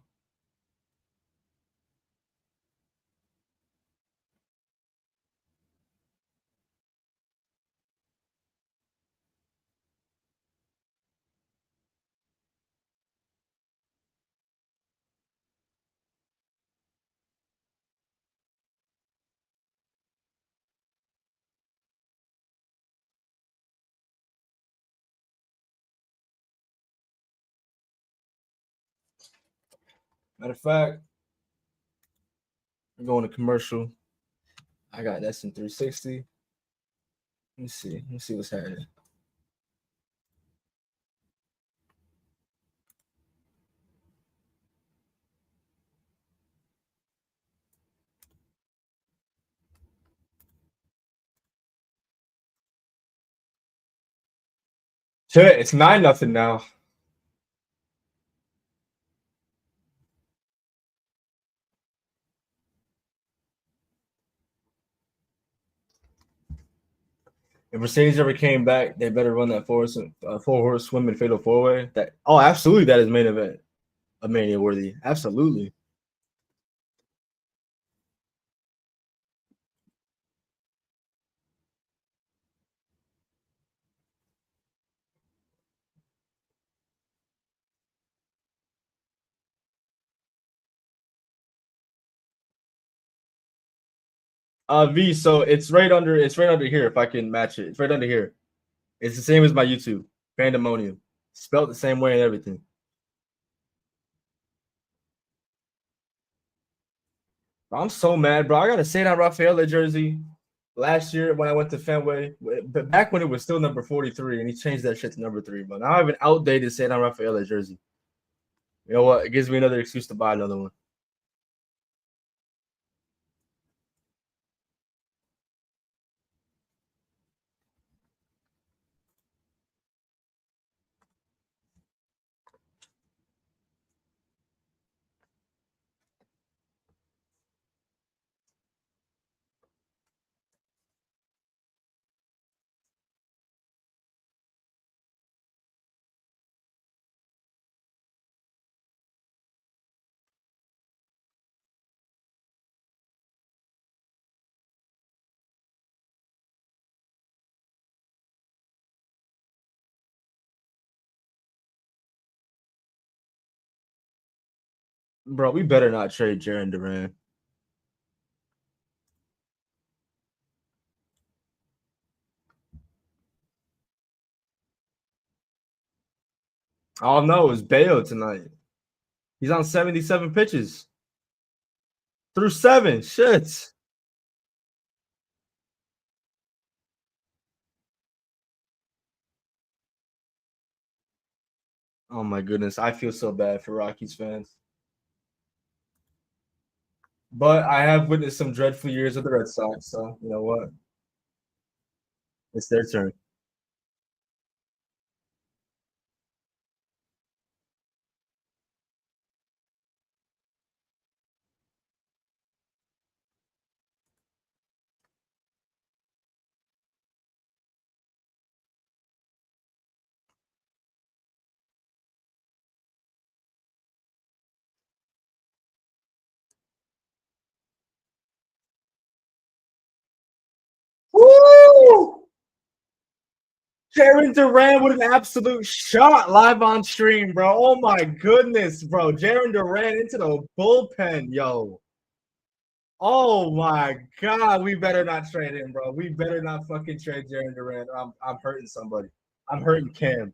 Matter of fact, we're going to commercial. I got that's in 360. Let me see. Let me see what's happening. Shit, it's 9-0 now. If Mercedes ever came back, they better run that four horse swim and fatal four way. That absolutely that is main event of Mania worthy. Absolutely. V. So it's right under here. If I can match it, it's right under here. It's the same as my YouTube. Pandemonium, spelled the same way and everything. I'm so mad, bro. I got a St. Raphael jersey last year when I went to Fenway, but back when it was still number 43, and he changed that shit to number 3. But now I have an outdated St. Raphael jersey. You know what? It gives me another excuse to buy another one. Bro, we better not trade Jaren Duran. All I know is Bayo tonight. He's on 77 pitches through 7. Shit. Oh my goodness. I feel so bad for Rockies fans. But I have witnessed some dreadful years of the Red Sox, so you know what? It's their turn. Woo! Jaren Duran with an absolute shot live on stream, bro. Oh my goodness, bro. Jaren Duran into the bullpen, yo. Oh my god, we better not trade him, bro. We better not fucking trade Jaren Duran. I'm hurting somebody. I'm hurting Cam.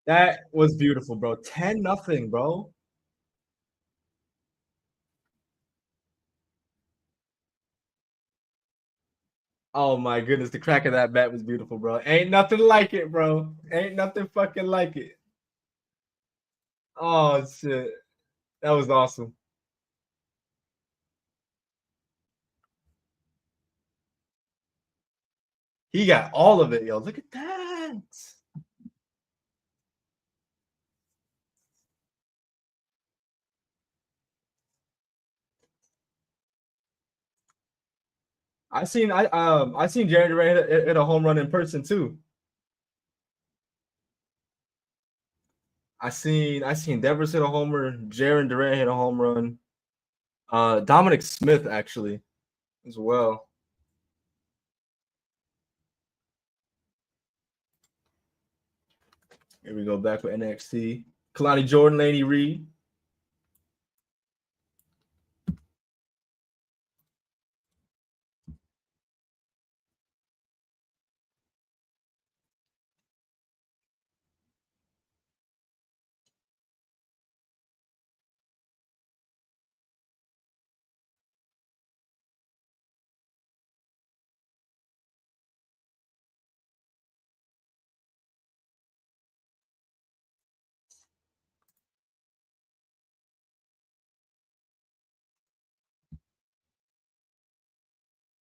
That was beautiful, bro. 10-0, bro. Oh my goodness, the crack of that bat was beautiful, bro. Ain't nothing like it, bro. Ain't nothing fucking like it. Oh shit. That was awesome. He got all of it, yo. Look at that. I seen Jared Duran hit a home run in person too. I seen Devers hit a homer. Jaron Duran hit a home run. Dominic Smith actually as well. Here we go back with NXT. Kalani Jordan, Laney Reed.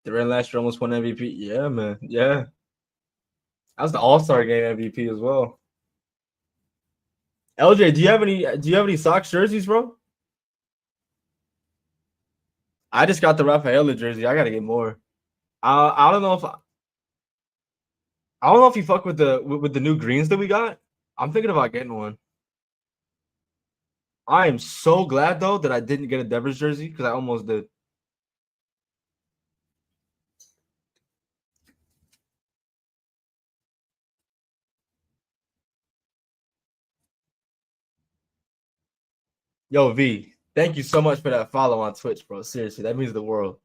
Duran last year almost won MVP. Yeah, man. Yeah. That was the All-Star game MVP as well. LJ, do you have any Sox jerseys, bro? I just got the Rafaela jersey. I gotta get more. I don't know if you fuck with the new greens that we got. I'm thinking about getting one. I am so glad though that I didn't get a Devers jersey because I almost did. Yo, V, thank you so much for that follow on Twitch, bro. Seriously, that means the world.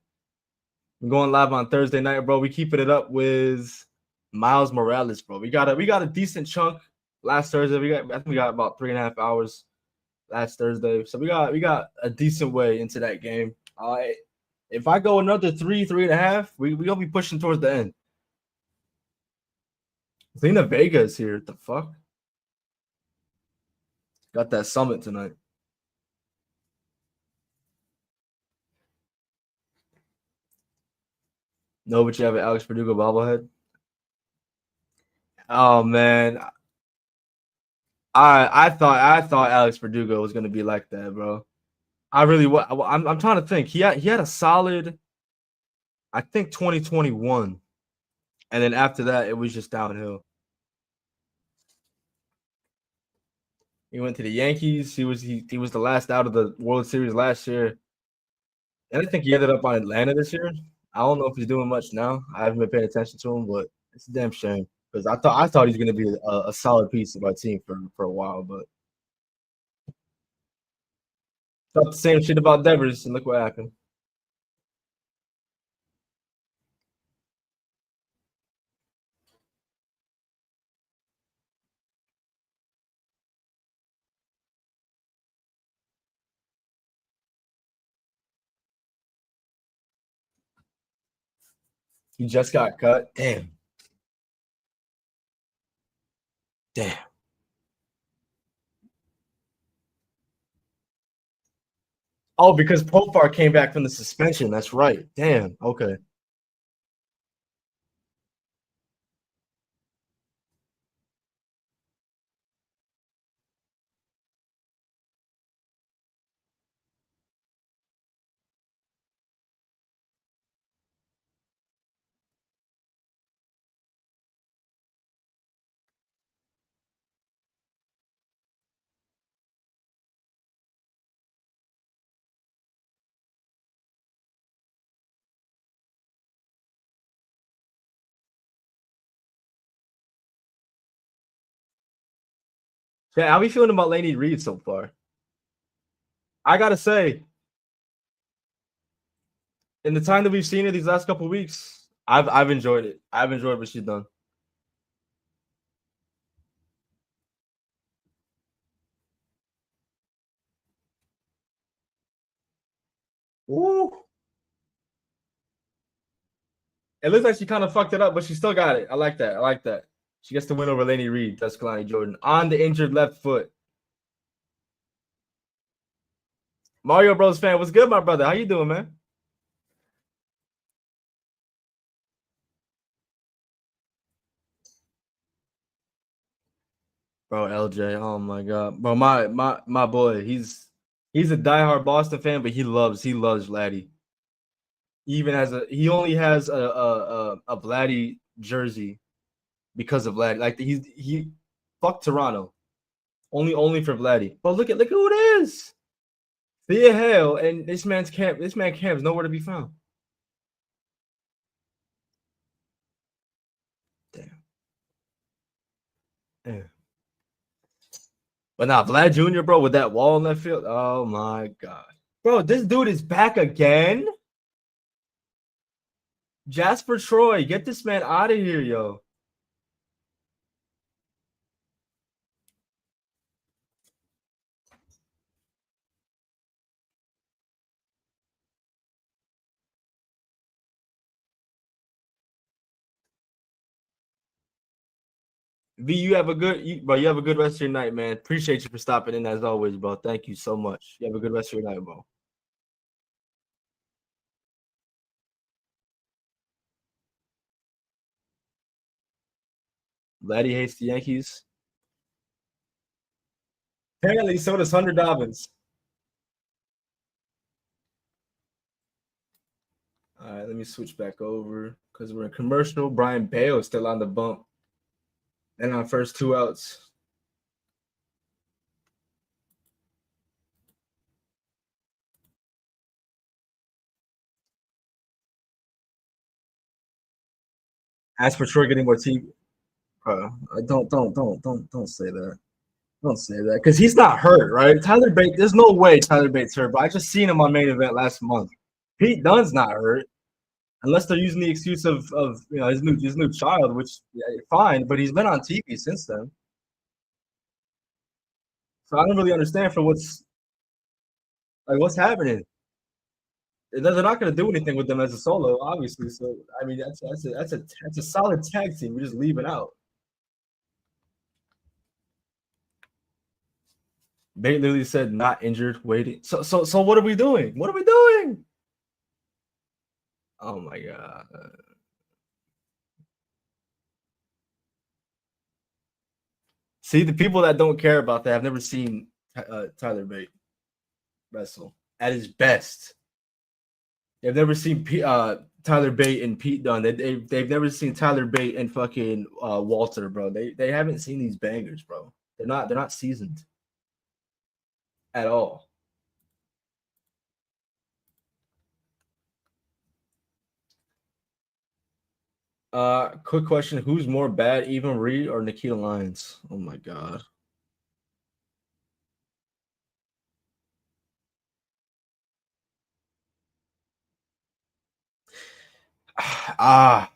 I'm going live on Thursday night, bro. We keeping it up with Miles Morales, bro. We got a decent chunk last Thursday. I think we got about 3.5 hours last Thursday. So we got a decent way into that game. If I go another 3.5, we gonna be pushing towards the end. Zelina Vega is here. What the fuck? Got that summit tonight. No, but you have an Alex Verdugo bobblehead. Oh man, I thought Alex Verdugo was gonna be like that, bro. I really I'm trying to think. He had a solid, I think 2021, and then after that it was just downhill. He went to the Yankees. He was the last out of the World Series last year, and I think he ended up on Atlanta this year. I don't know if he's doing much now. I haven't been paying attention to him, but it's a damn shame because I thought he was going to be a solid piece of our team for a while, but thought the same shit about Devers, and look what happened. He just got cut. Damn. Damn. Oh, because Profar came back from the suspension. That's right. Damn. Okay. Yeah, how we feeling about Laney Reed so far? I gotta say, in the time that we've seen her these last couple weeks, I've enjoyed it. I've enjoyed what she's done. Ooh. It looks like she kind of fucked it up, but she still got it. I like that. I like that. She gets the win over Laney Reed. That's Kalani Jordan on the injured left foot. Mario Bros fan, what's good, my brother? How you doing, man? Bro, LJ. Oh my god, bro. My boy. He's a diehard Boston fan, but he loves Vladdy. He only has a Vladdy jersey because of Vladdy. Like he fuck Toronto. Only for Vladdy. But look who it is. Thea Hale and this man's camp. This man camp is nowhere to be found. Damn. Yeah. But now Vlad Jr., bro, with that wall in left field. Oh my god. Bro, this dude is back again. Jasper Troy, get this man out of here, yo. V, you have a good rest of your night, man. Appreciate you for stopping in as always, bro. Thank you so much. You have a good rest of your night, bro. Vladdy hates the Yankees. Apparently, so does Hunter Dobbins. All right, let me switch back over because we're in commercial. Brian Bale is still on the bump. And on first two outs. As for Troy getting more TV, don't say that. Don't say that because he's not hurt, right? Tyler Bate, there's no way Tyler Bates hurt, but I just seen him on main event last month. Pete Dunne's not hurt unless they're using the excuse of his new child, which yeah, fine, but he's been on TV since then. So I don't really understand for what's happening. They're not going to do anything with them as a solo, obviously. So I mean, that's a solid tag team. We just leave it out. Bate literally said not injured, waiting. So what are we doing? What are we doing? Oh my god. See, the people that don't care about that have never seen Tyler Bate wrestle at his best. They've never seen Tyler Bate and Pete Dunne. They've never seen Tyler Bate and fucking Walter, bro. They haven't seen these bangers, bro. They're not seasoned at all. Quick question: who's more bad, Eva Marie or Nikita Lyons? Oh my god. Ah,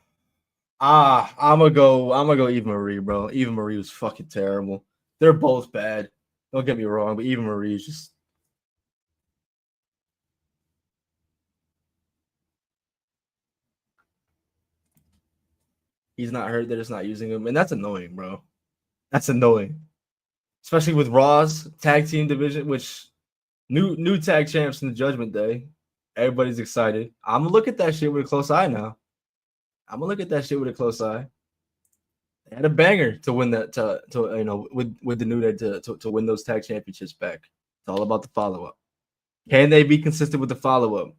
I'm gonna go Eva Marie, bro. Eva Marie was fucking terrible. They're both bad. Don't get me wrong, but Eva Marie is just he's not hurt. They're just not using him, and that's annoying, bro. That's annoying, especially with Raw's tag team division, which new tag champs in the Judgment Day. Everybody's excited. I'm gonna look at that shit with a close eye now. I'm gonna look at that shit with a close eye. They had a banger to win that to with the New Day to win those tag championships back. It's all about the follow up. Can they be consistent with the follow up?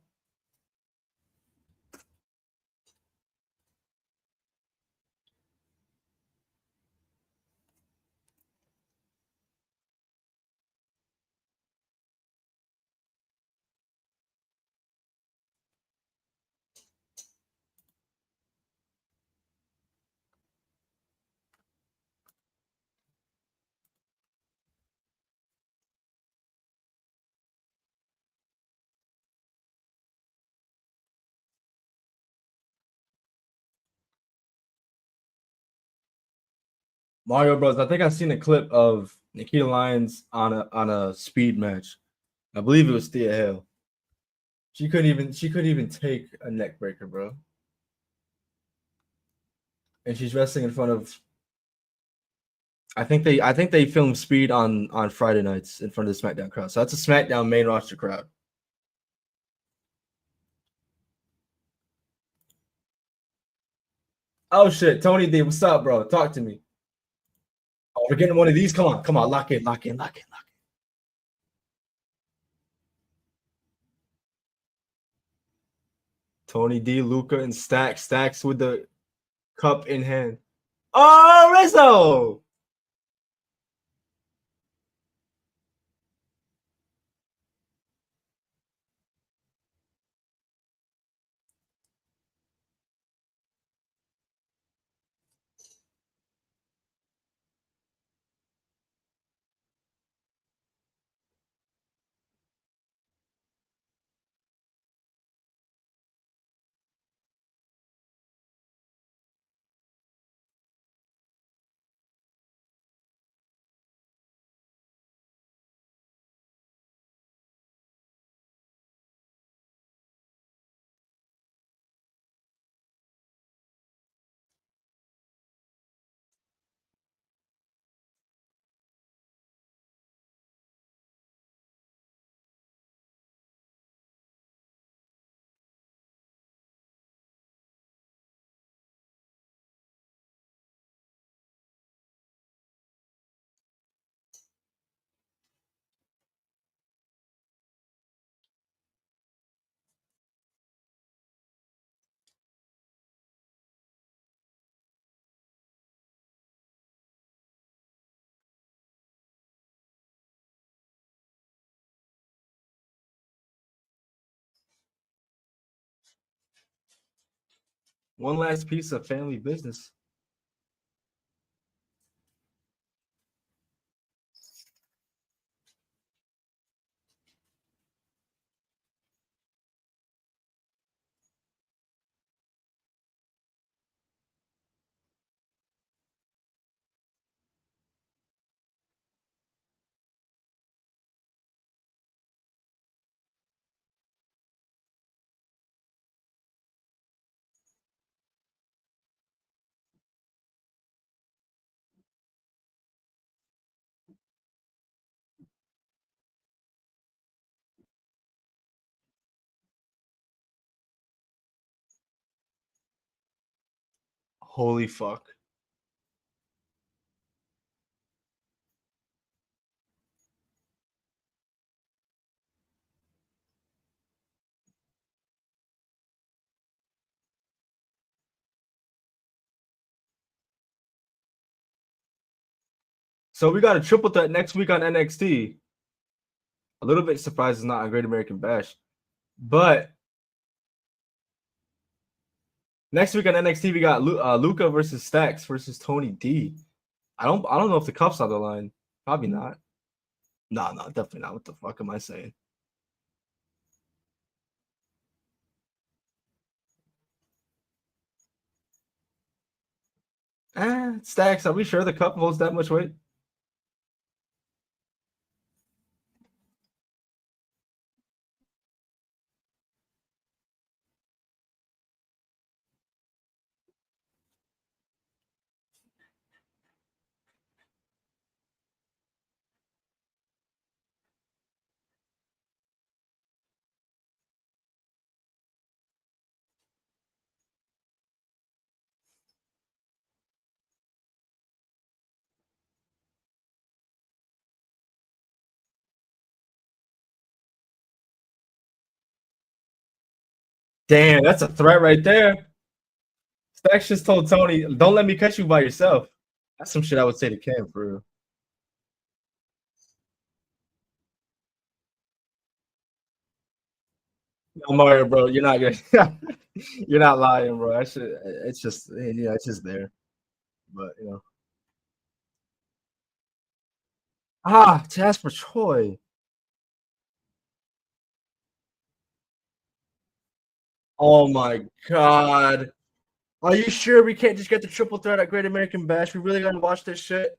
Mario Bros. I think I've seen a clip of Nikita Lyons on a speed match. I believe it was Thea Hale. She couldn't even take a neck breaker, bro. And she's wrestling in front of I think they filmed Speed on Friday nights in front of the SmackDown crowd. So that's a SmackDown main roster crowd. Oh shit, Tony D, what's up, bro? Talk to me. Oh, we're getting one of these. Come on, lock in, lock in, lock in, lock in. Tony D, Luca, and Stacks with the cup in hand. Oh, Rizzo! One last piece of family business. Holy fuck. So we got a triple threat next week on NXT. A little bit surprised it's not a Great American Bash. But next week on NXT, we got Luca versus Stacks versus Tony D. I don't know if the cup's on the line. Probably not. No, definitely not. What the fuck am I saying? Stacks, are we sure the cup holds that much weight? Damn, that's a threat right there. Stacks just told Tony, "Don't let me catch you by yourself." That's some shit I would say to Cam for real. No, Mario, bro, you're not gonna, you're not lying, bro. That shit, it's just, yeah, it's just there. But you know, Jasper Troy. Oh my god. Are you sure we can't just get the triple threat at Great American Bash? We really gotta watch this shit.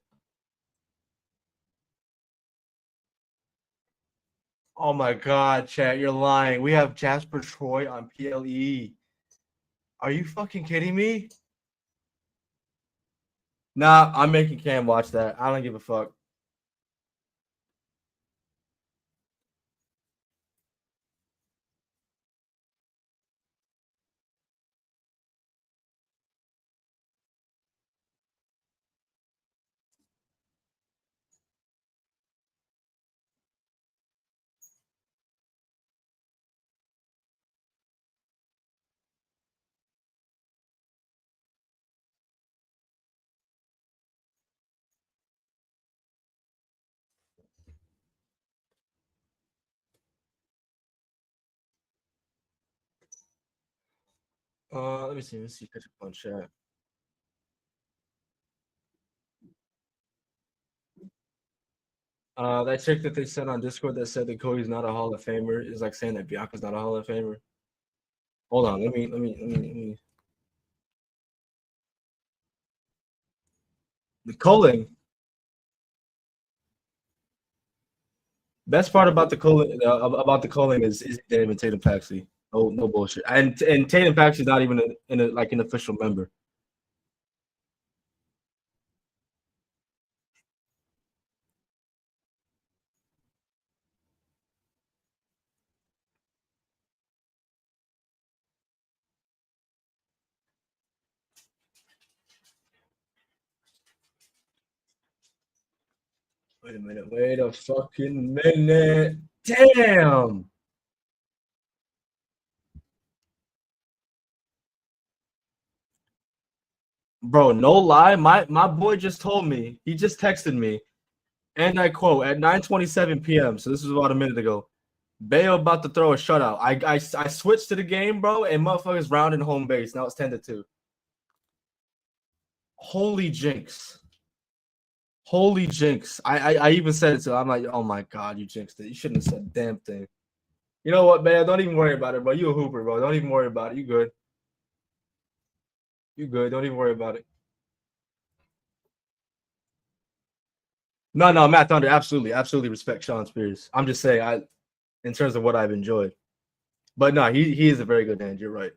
Oh my god, chat, you're lying. We have Jasper Troy on PLE. Are you fucking kidding me? Nah, I'm making Cam watch that. I don't give a fuck. Let me see. Let's see. Catch up on chat. That chick that they sent on Discord that said that Cody's not a Hall of Famer is like saying that Bianca's not a Hall of Famer. Hold on. Let me. The culling. Best part about the culling is David Tatum Paxley. No bullshit. And Tatum Paxley's not even like an official member. Wait a minute. Wait a fucking minute. Damn. Bro, no lie. My boy just told me. He just texted me, and I quote at 9:27 p.m. So this was about a minute ago. Bayo about to throw a shutout. I switched to the game, bro, and motherfuckers rounding home base. Now it's 10-2. Holy jinx. Holy jinx. I even said it to him. I'm like, oh my god, you jinxed it. You shouldn't have said a damn thing. You know what, man? Don't even worry about it, bro. You a hooper, bro. Don't even worry about it. You good. You good. Don't even worry about it. No, Matt Thunder, absolutely respect Sean Spears. I'm just saying, in terms of what I've enjoyed. But no, he is a very good hand. You're right.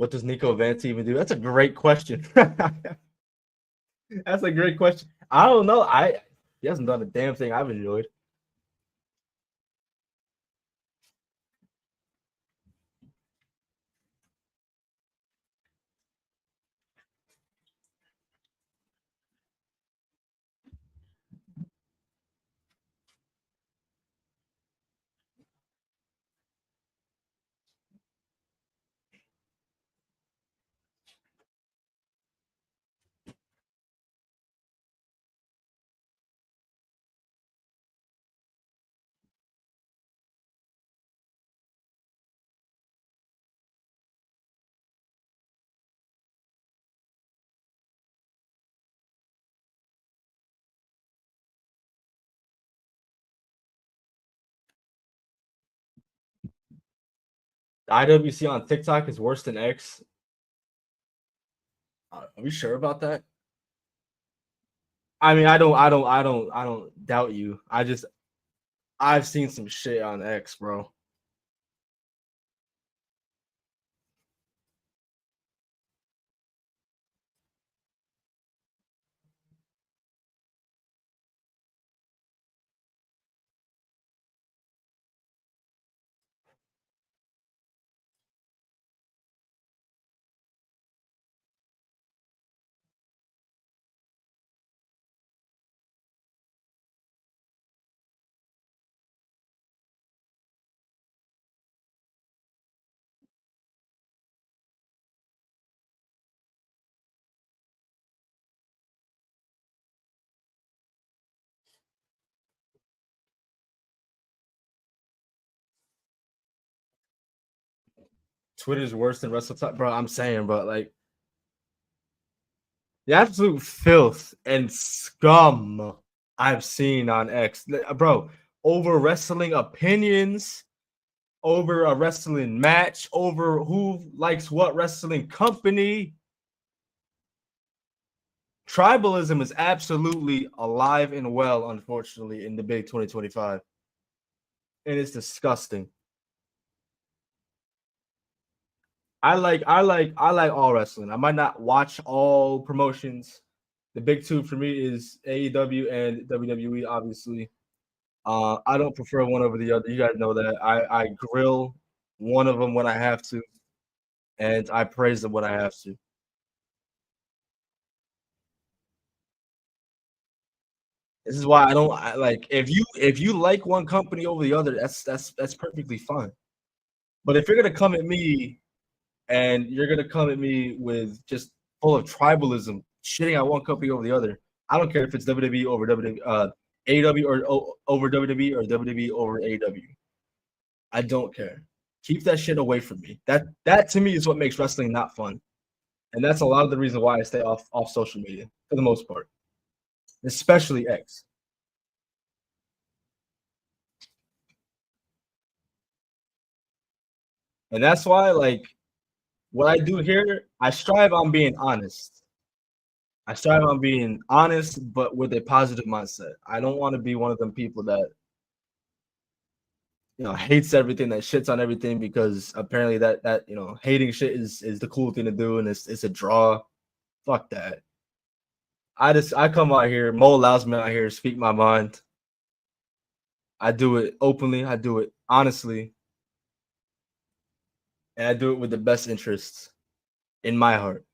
What does Nico Vance even do? That's a great question. That's a great question. I don't know. He hasn't done a damn thing I've enjoyed. IWC on TikTok is worse than X. Are we sure about that? I mean, I don't doubt you. I've seen some shit on X, bro. Twitter's worse than WrestleTalk, bro. I'm saying, but like the absolute filth and scum I've seen on X, bro, over wrestling opinions, over a wrestling match, over who likes what wrestling company. Tribalism is absolutely alive and well, unfortunately, in the big 2025. And it's disgusting. I like all wrestling. I might not watch all promotions. The big two for me is AEW and WWE, obviously. I don't prefer one over the other. You guys know that. I grill one of them when I have to, and I praise them when I have to. This is why I don't like if you like one company over the other, that's perfectly fine. But if you're gonna come at me and you're gonna come at me with just full of tribalism, shitting on one company over the other, I don't care if it's WWE over WWE, AEW or over WWE or WWE over AEW. I don't care. Keep that shit away from me. That to me is what makes wrestling not fun, and that's a lot of the reason why I stay off social media for the most part, especially X. And that's why, like, what I do here, I strive on being honest. I strive on being honest, but with a positive mindset. I don't want to be one of them people that hates everything, that shits on everything because apparently that hating shit is the cool thing to do, and it's a draw. Fuck that. I come out here. Mo allows me out here to speak my mind. I do it openly. I do it honestly, and I do it with the best interests in my heart.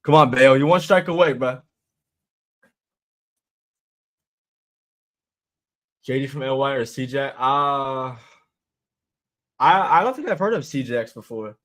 Come on, Bale. You one strike away, bro. JD from LY or CJ? I don't think I've heard of CJX before.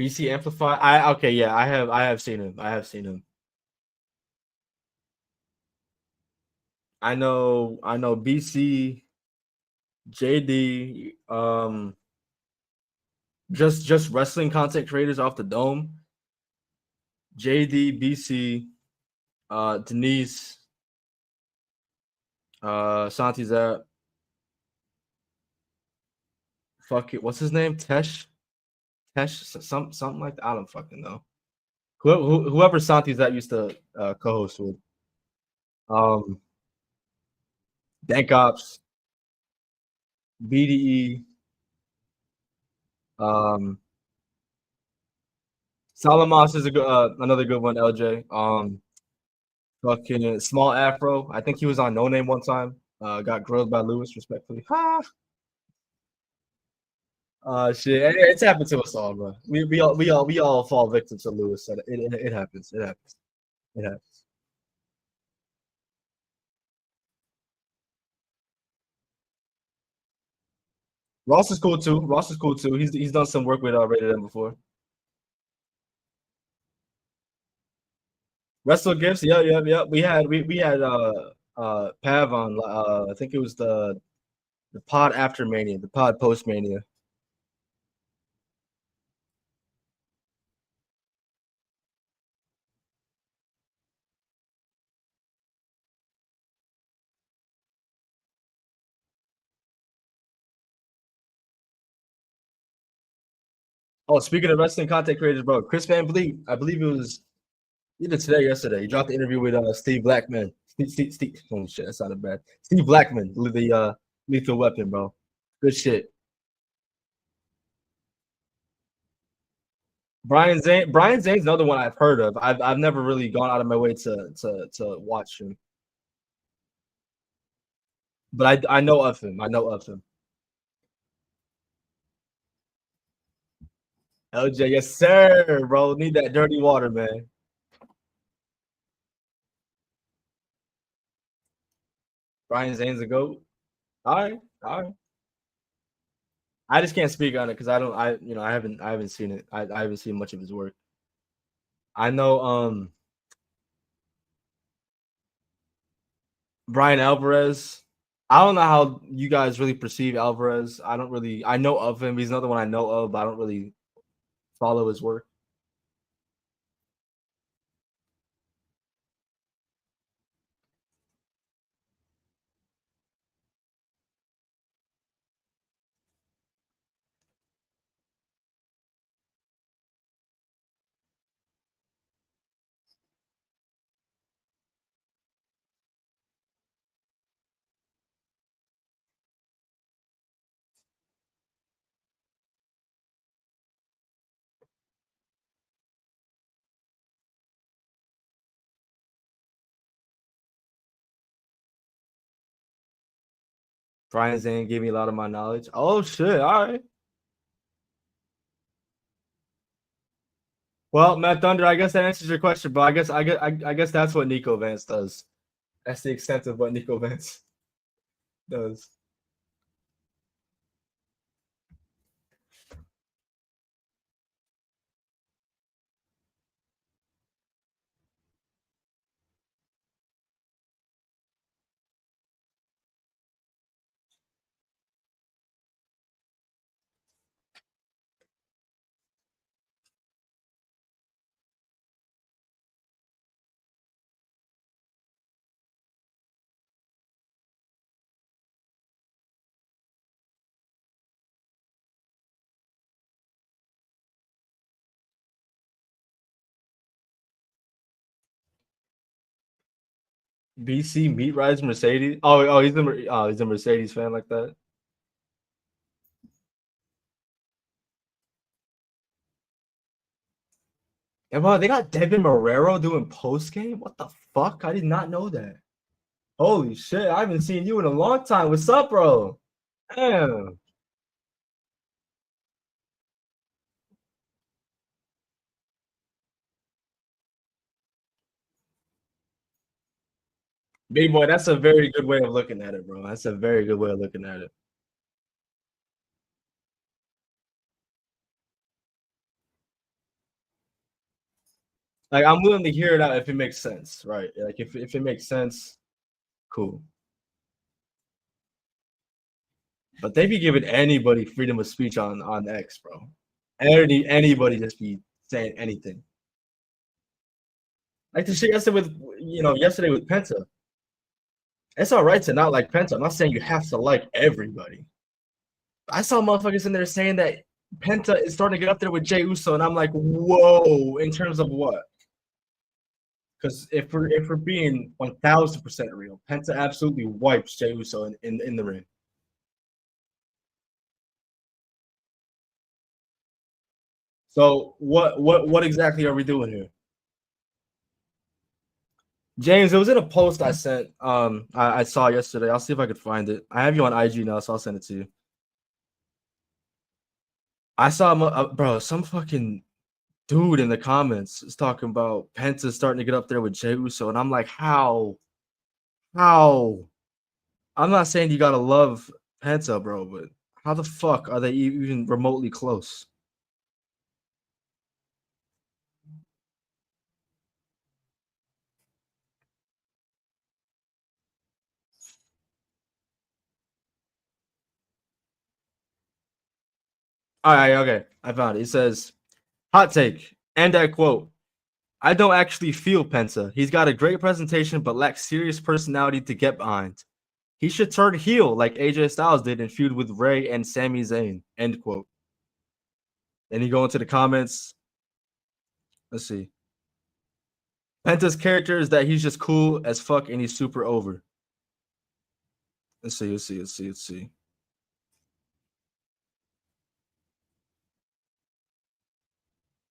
BC Amplify. I okay, yeah, I have seen him. I have seen him. I know BC, JD, just wrestling content creators off the dome. JD, BC, Denise, Santi Zap, fuck it, what's his name? Something like that. I don't fucking know. Whoever Santi Zap used to co-host with. Um, Dank Ops, BDE, um, Salamos is another good one. LJ, fucking Small Afro. I think he was on No Name one time. Got grilled by Lewis, respectfully. Ha! Shit, it's happened to us all, bro. We all fall victim to Lewis. So it happens. It happens. It happens. Ross is cool too. Ross is cool too. He's done some work with Rated M before. Wrestle Gifts. Yeah. We had Pav on. I think it was the pod after Mania, the pod post Mania. Oh, speaking of wrestling content creators, bro, Chris Van Vliet, I believe it was either today or yesterday. He dropped the interview with Steve Blackman. Steve, oh shit, that sounded bad. Steve Blackman, the Lethal Weapon, bro. Good shit. Brian Zane's another one I've heard of. I've never really gone out of my way to watch him, but I know of him. I know of him. LJ, yes sir, bro. Need that dirty water, man. Brian Zane's a goat. All right, all right. I just can't speak on it because I don't. I haven't seen it. I haven't seen much of his work. I know Brian Alvarez. I don't know how you guys really perceive Alvarez. I don't really. I know of him. He's another one I know of, but I don't really follow his work. Brian Zane gave me a lot of my knowledge. Oh shit! All right. Well, Matt Thunder, I guess that answers your question, but I guess that's what Nico Vance does. That's the extent of what Nico Vance does. BC Meat Rides Mercedes. He's a Mercedes fan like that. And bro, they got Devin Marrero doing post game. What the fuck? I did not know that. Holy shit! I haven't seen you in a long time. What's up, bro? Damn. Big boy, that's a very good way of looking at it, bro. That's a very good way of looking at it. Like I'm willing to hear it out if it makes sense, right? Like if it makes sense. Cool. But they be giving anybody freedom of speech on X, bro. Anybody just be saying anything. Like the shit yesterday with yesterday with Penta. It's all right to not like Penta. I'm not saying you have to like everybody. I saw motherfuckers in there saying that Penta is starting to get up there with Jey Uso, and I'm like, whoa, in terms of what? Because if we're being 1,000% real, Penta absolutely wipes Jey Uso in the ring. So what exactly are we doing here? James, it was in a post I sent. I saw yesterday. I'll see if I could find it. I have you on IG now, so I'll send it to you. I saw bro, some fucking dude in the comments is talking about Penta starting to get up there with Jey Uso, and I'm like, how? How? I'm not saying you gotta love Penta, bro, but how the fuck are they even remotely close? All right, okay, I found it. It says, hot take, and I quote, I don't actually feel Penta. He's got a great presentation, but lacks serious personality to get behind. He should turn heel like AJ Styles did and feud with Ray and Sami Zayn. End quote. Then you go into the comments. Let's see. Penta's character is that he's just cool as fuck and he's super over. Let's see.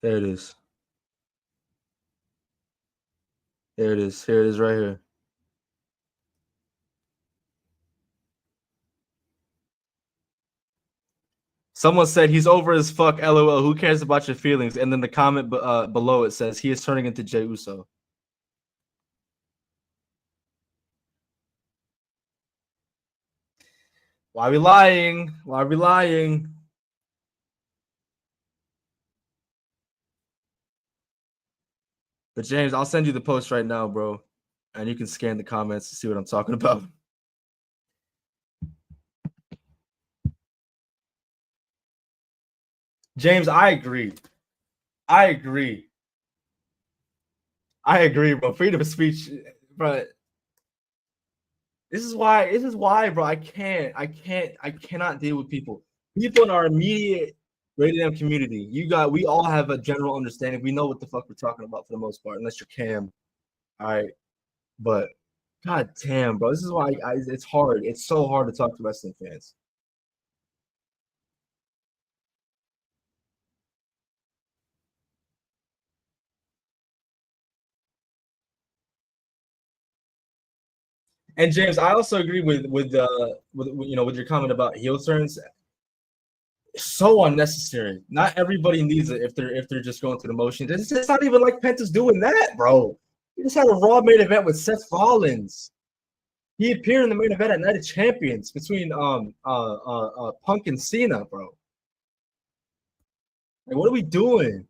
There it is. There it is. Here it is right here. Someone said he's over as fuck, lol. Who cares about your feelings? And then the comment below it says he is turning into Jey Uso. Why are we lying? Why are we lying? But James, I'll send you the post right now, bro. And you can scan the comments to see what I'm talking about. James, I agree. I agree. I agree, bro. Freedom of speech, bro. This is why, bro. I cannot deal with people. People in our immediate rated M community. We all have a general understanding. We know what the fuck we're talking about for the most part, unless you're Cam. All right. But god damn, bro. This is why it's hard. It's so hard to talk to wrestling fans. And James, I also agree with with your comment about heel turns. So unnecessary. Not everybody needs it if they're just going through the motions. It's not even like Penta's doing that, bro. He just had a Raw main event with Seth Rollins. He appeared in the main event at Night of Champions between Punk and Cena, bro. Like, what are we doing?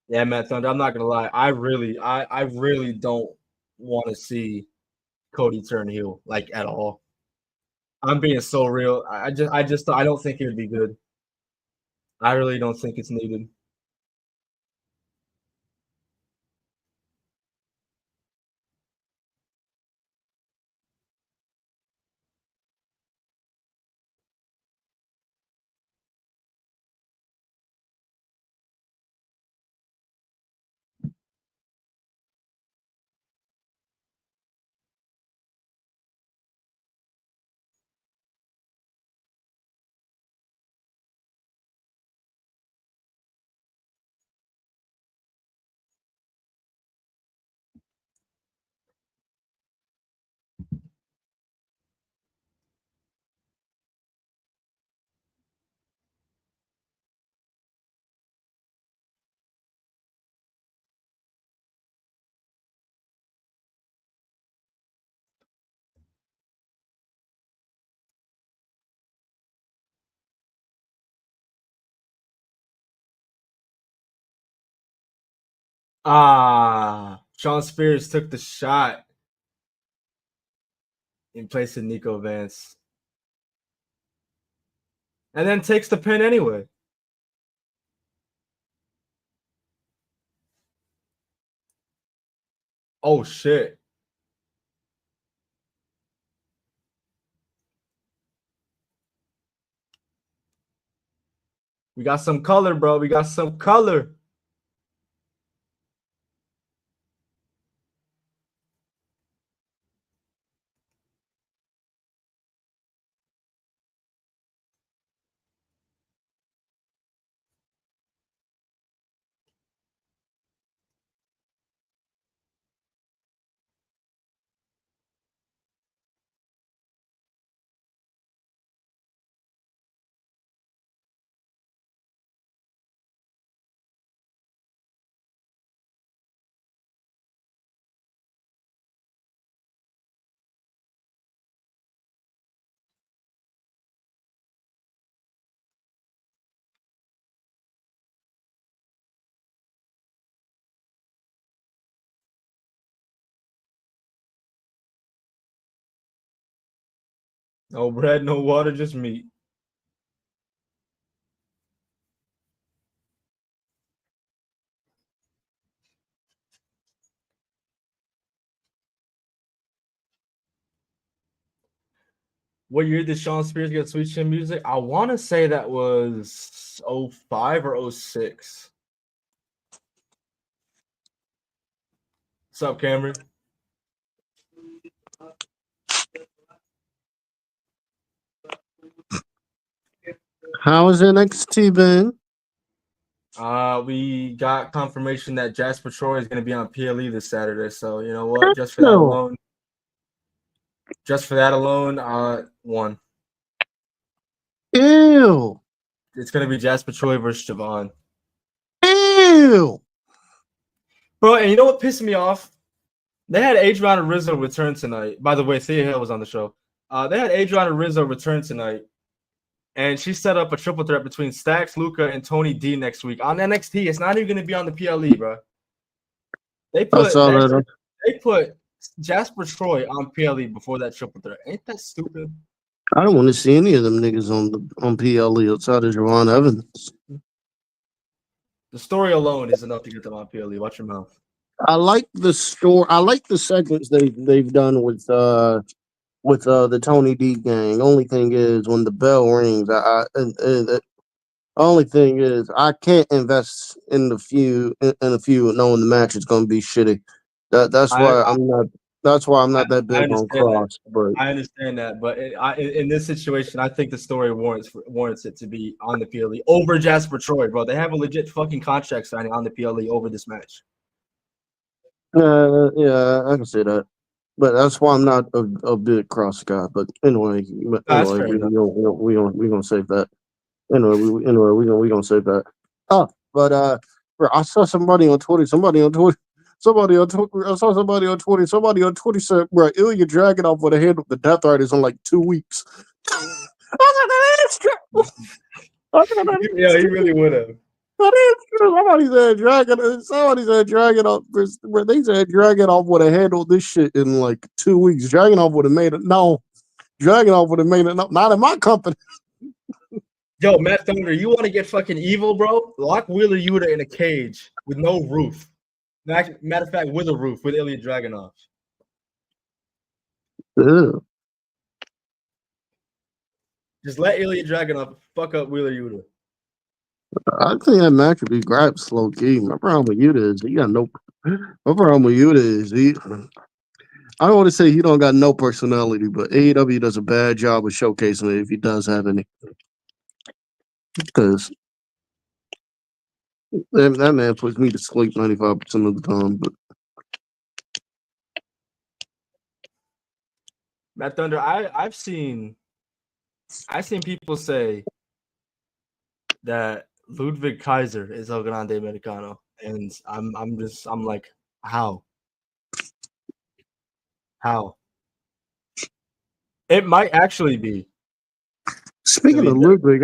Yeah, man, Thunder. I'm not gonna lie. I really don't want to see Cody turn heel like at all. I'm being so real. I don't think it would be good. I really don't think it's needed. Sean Spears took the shot in place of Nico Vance. And then takes the pin anyway. Oh, shit. We got some color, bro. We got some color. No bread, no water, just meat. What year did Sean Spears get Sweet Chin Music? I want to say that was 05 or 06. What's up, Cameron? How is NXT been? We got confirmation that Jasper Troy is going to be on PLE this Saturday. So you know what? Just for that alone, one. Ew. It's going to be Jasper Troy versus Javon. Ew. Bro, and you know what pissed me off? They had Adrian and Rizzo return tonight. By the way, Thea Hill was on the show. They had Adrian and Rizzo return tonight. And she set up a triple threat between Stax, Luca, and Tony D next week on NXT. It's not even going to be on the PLE, bro. They put Jasper Troy on PLE before that triple threat. Ain't that stupid? I don't want to see any of them niggas on PLE outside of Javon Evans. The story alone is enough to get them on PLE. Watch your mouth. I like the story. I like the segments they've done with the Tony D gang. Only thing is, when the bell rings, the only thing is I can't invest in the feud knowing the match is going to be shitty. That's why I'm not. That's why I'm not that big on Cross. But I understand that, but in this situation, I think the story warrants it to be on the PLE over Jasper Troy, bro. They have a legit fucking contract signing on the PLE over this match. yeah, I can say that. But that's why I'm not a big Cross guy. But anyway, we're gonna save that. Anyway, we're gonna save that. Oh, but bro, I saw somebody on Twitter. I saw somebody on Twitter. Somebody on Twitter said, "Bro, Ilya Dragunov would have handled the Death Riders in like 2 weeks." I was like, "That's true." Yeah, he really would have. That is true. Somebody said Dragunov. Bro, they said Dragunov would have handled this shit in like 2 weeks. Dragunov would have made it. No, Dragunov would have made it. No, not in my company. Yo, Matt Thunder, you want to get fucking evil, bro? Lock Wheeler Yuta in a cage with no roof. Matter of fact, with a roof, with Ilya Dragunov. Ew. Just let Ilya Dragunov fuck up Wheeler Yuta. I think that match would be grabs low key. My problem with Yuta is he got no. My problem with Yuta is he. I don't want to say he don't got no personality, but AEW does a bad job of showcasing it if he does have any. Because that man puts me to sleep 95% of the time. But Matt Thunder, I've seen people say that Ludwig Kaiser is El Grande Americano, and I'm like, how? It might actually be. Speaking of Ludwig,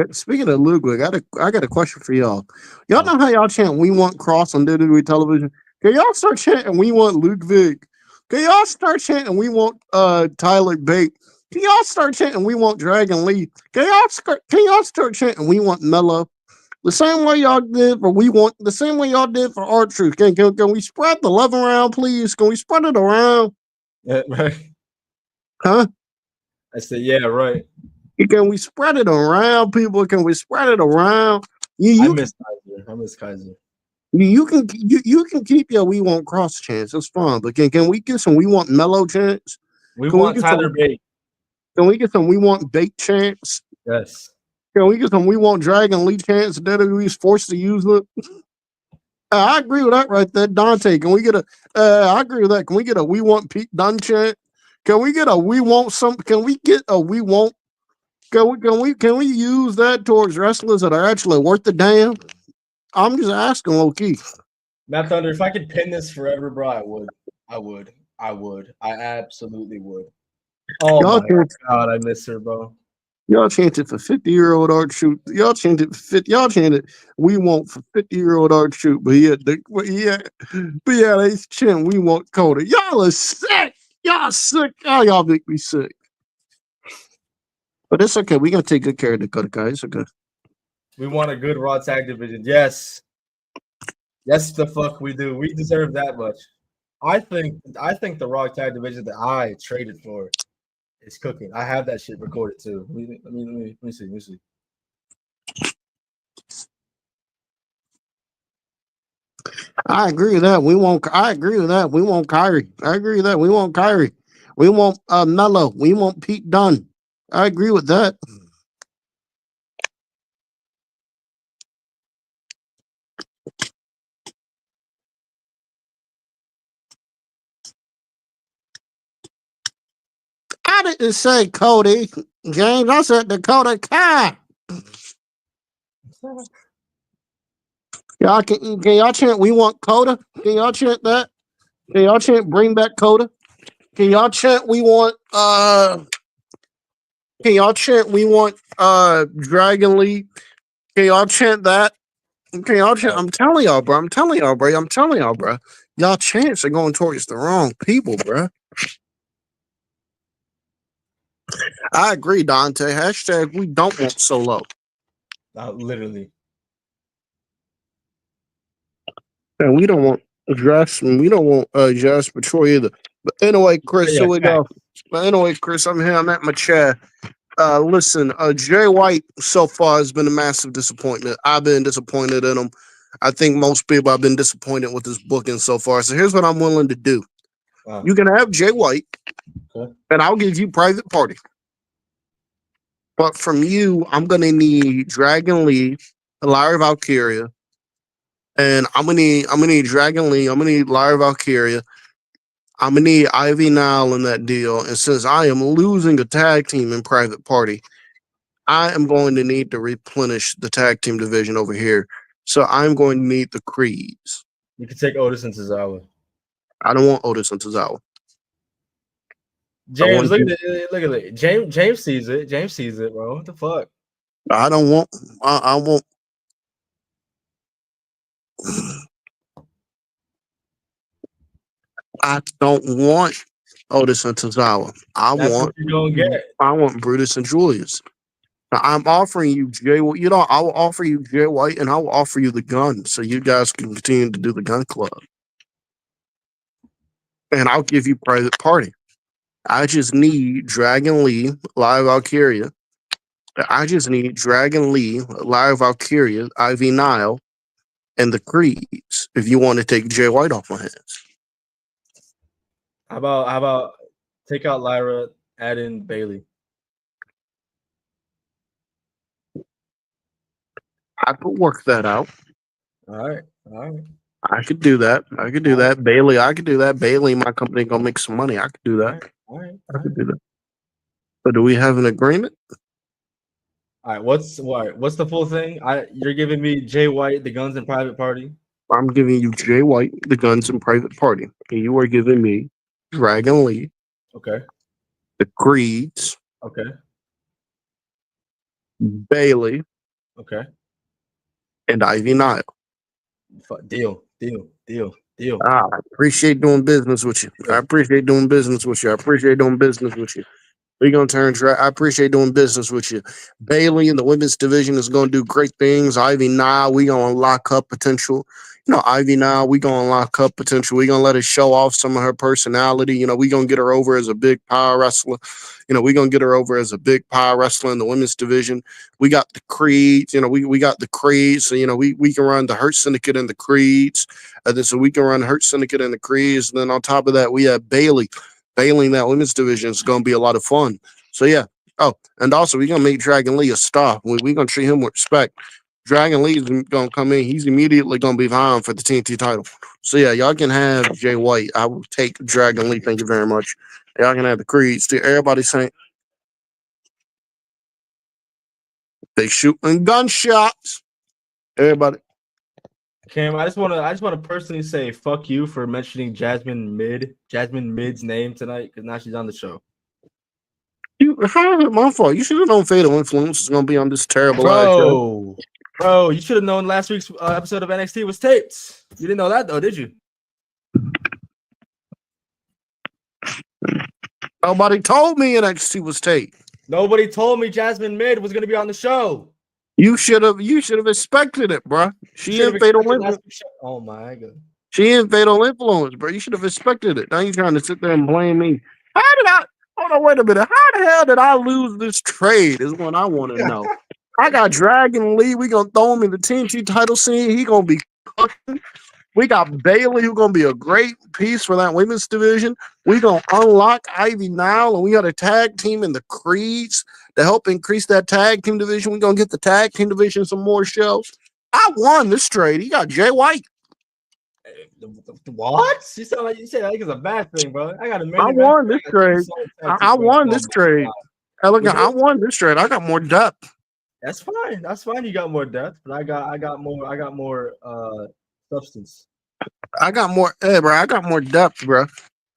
I got a question for y'all. Y'all know how y'all chant "We Want Cross" on WWE television? Can y'all start chanting we want Luke Vic? Can y'all start chanting we want Tyler Bate? Can y'all start chanting we want Dragon Lee? Can y'all start chanting we want Mello? The same way y'all did for the same way y'all did for our truth. Can we spread the love around, please? Can we spread it around? Yeah, right. Huh? I said, yeah, right. Can we spread it around, people? Can we spread it around? You I you miss Kaiser. I miss Kaiser. you can keep your we want cross chance. It's fun, but can we get some we want mellow chance? We Can we want get Tyler some? Bate. Can we get some we want bait chance? Yes. Can we get some we want Dragon Lee chance? WWE's forced to use it. I agree with that right there, Dante. Can we get a? I agree with that. Can we get a we want Pete Dunne chant? Can we get a we want some? Can we get a we want? Can we use that towards wrestlers that are actually worth the damn? I'm just asking, low key. Matt Thunder, if I could pin this forever, bro, I would. I would. I would. I absolutely would. Oh Y'all my chant, god, I miss her, bro. y'all chanted for 50-year-old art shoot. Y'all chanted for 50. Y'all chanted we want for 50-year-old art shoot. But yeah, they chant we want Coda. Y'all are sick. Y'all sick. Oh, y'all make me sick. But it's okay. We're gonna take good care of Dakota guys. Okay. We want a good Raw tag division. Yes. Yes, the fuck we do. We deserve that much. I think the Raw tag division that I traded for is cooking. I have that shit recorded too. Let me see. Let me see. I agree with that. I agree with that. We want Kyrie. I agree with that. We want Kyrie. We want Mello. We want Pete Dunne. I agree with that. I didn't say Cody. James, I said Dakota Kai. Can y'all chant we want Coda? Can y'all chant that? Can y'all chant bring back Coda? Can y'all chant we want can y'all chant we want Dragon League? Can y'all chant that? Can y'all chant I'm telling y'all, bro. I'm telling y'all, bro. I'm telling y'all, bro. Y'all chants are going towards the wrong people, bro. I agree, Dante. Hashtag we don't want solo. Literally. And we don't want we don't want Jasper Troy either. But anyway, Chris, Yeah, here we go. But anyway, Chris, I'm here. I'm at my chair. Listen, Jay White so far has been a massive disappointment. I've been disappointed in him. I think most people have been disappointed with his booking so far. So here's what I'm willing to do. You can have Jay White, Okay. and I'll give you private party. But from you, I'm gonna need Dragon Lee, Lyra Valkyria, and I'm gonna need Dragon Lee. I'm gonna need Lyra Valkyria. I'm gonna need Ivy Nile in that deal. And since I am losing a tag team in private party, I am going to need to replenish the tag team division over here. So I'm going to need the Creeds. You can take Otis and Tozawa. I don't want Otis and Tozawa. James, look at it. Look at it. James sees it. James sees it, bro. What the fuck? I don't want. I won't. I don't want Otis and Tozawa. That's what you don't get. I want Brutus and Julius. Now, I'm offering you Jay. I will offer you Jay White, and I will offer you the gun, so you guys can continue to do the gun club. And I'll give you private party. I just need Dragon Lee, Live Valkyria. I just need Dragon Lee, Live Valkyria, Ivy Nile, and the Creeds. If you want to take Jay White off my hands, How about take out Lyra, add in Bailey? I could work that out. All right. All right. I could do that. I could do that. Bailey, I could do that. Bailey, my company gonna make some money. I could do that. All right. I could do that. But do we have an agreement? All right. What's the full thing? You're giving me Jay White, the Guns and Private Party. I'm giving you Jay White, the Guns and Private Party. And you are giving me Dragon Lee, Okay. the Creeds, Okay. Bailey, Okay. and Ivy Nile. Deal. Deal. Deal. Deal. I appreciate doing business with you. I appreciate doing business with you. I appreciate doing business with you. We're gonna turn. I appreciate doing business with you. Bailey in the women's division is gonna do great things. Ivy now we gonna lock up potential. Ivy now we gonna lock up potential. We gonna let her show off some of her personality. We gonna get her over as a big power wrestler. We gonna get her over as a big power wrestler in the women's division. We got the Creeds. We got the Creeds. So we can run the Hurt Syndicate and the Creeds. So we can run Hurt Syndicate and the Creeds. And then on top of that, we have Bailey. Bailey in that women's division is going to be a lot of fun. So, yeah. Oh, and also, we're going to make Dragon Lee a star. We're going to treat him with respect. Dragon Lee is going to come in. He's immediately going to be vying for the TNT title. So, yeah, y'all can have Jay White. I will take Dragon Lee. Thank you very much. Y'all can have the Creeds. Everybody saying they shooting gunshots. Everybody. Cam, I just want to personally say fuck you for mentioning Jasmine Mid's name tonight because now she's on the show. How is it my fault? You should have known Fatal Influence was going to be on this terrible show. Bro, you should have known last week's episode of NXT was taped. You didn't know that though, did you? Nobody told me NXT was taped. Nobody told me Jasmine Mid was going to be on the show. You should have expected it, bro. She in Fatal Influence. Oh my god. She in Fatal Influence, bro. You should have expected it. Now you trying to sit there and blame me. How did I? Hold on, wait a minute. How the hell did I lose this trade? Is what I want to know. I got Dragon Lee. We gonna throw him in the TNT title scene. He gonna be cooking. We got Bailey, who gonna be a great piece for that women's division. We gonna unlock Ivy Nile, and we got a tag team in the Creeds to help increase that tag team division. We gonna get the tag team division some more shows. I won this trade. He got Jay White. What? You sound like you said that like it's a bad thing, bro. I won this trade. I won this trade. Hey, look, I won this trade. I got more depth. That's fine. That's fine. You got more depth, but I got more substance. I got more. Hey, bro. I got more depth, bro.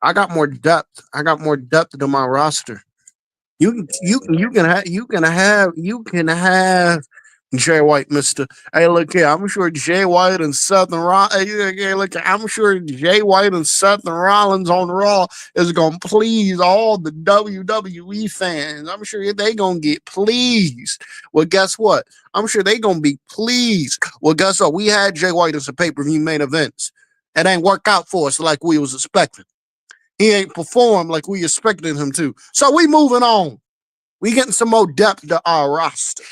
I got more depth. I got more depth to my roster. You can have Jay White, Mister. Hey, look here. I'm sure Jay White and Seth and I'm sure Jay White and Seth and Rollins on Raw is gonna please all the WWE fans. I'm sure they gonna get pleased. Well, guess what? I'm sure they gonna be pleased. Well, guess what? We had Jay White as a pay-per-view main events. It ain't work out for us like we was expecting. He ain't performed like we expected him to. So we moving on. We getting some more depth to our roster.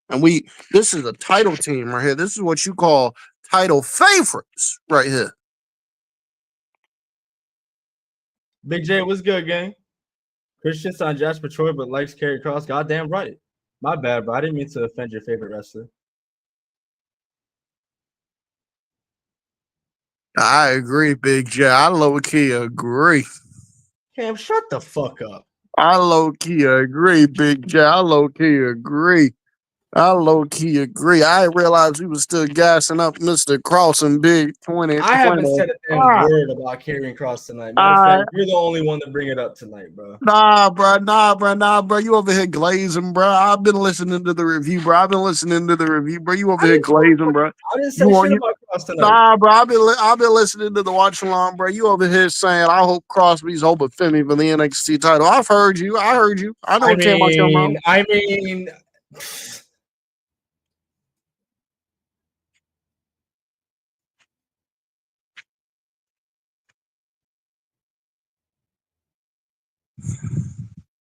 And this is a title team right here. This is what you call title favorites right here. Big J, what's good, gang? Christian signed Jasper Troy, but likes Karrion Kross. Goddamn right. My bad, bro. I didn't mean to offend your favorite wrestler. I agree, Big J. I low-key agree. Cam, shut the fuck up. I low-key agree, Big J. I low-key agree. I low-key agree. I realized we was still gassing up Mr. Kross and Big 20. I haven't said a damn word about Karrion Kross tonight. Matter of fact, you're the only one to bring it up tonight, bro. Nah, bro. You over here glazing, bro. I've been listening to the review, bro. You over here glazing, bro. I didn't say shit about Kross tonight. Nah, bro. I've been listening to the watch along, bro. You over here saying, I hope Crosby's hoping Femi for the NXT title. I've heard you. I know what came out your mouth. I mean...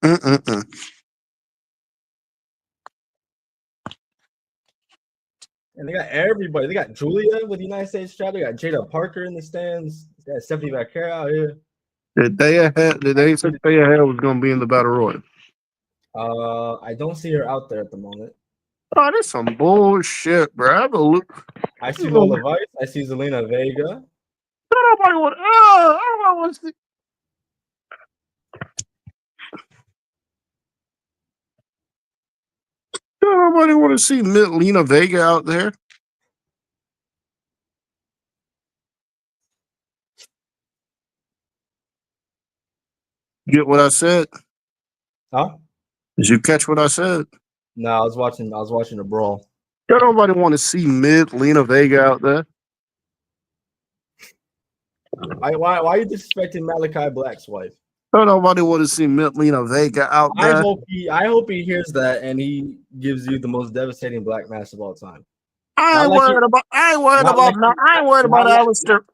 Mm-mm-mm. And they got everybody. They got Julia with the United States strap. They got Jada Parker in the stands. They got Stephanie Vaquera out here. Did they say Thea was going to be in the Battle Royal? I don't see her out there at the moment. Oh, that's some bullshit, bro. I see Lola Vice. I see Zelina Vega. Nobody want to see. Nobody want to see Lena Vega out there. Get what I said? Huh? Did you catch what I said? No, I was watching the brawl. Nobody want to see Lena Vega out there. Why are you disrespecting Malachi Black's wife? Nobody want to see Vega out there. I hope he hears that and he gives you the most devastating black mass of all time. I ain't worried about. I ain't worried about. I ain't worried about Alistair.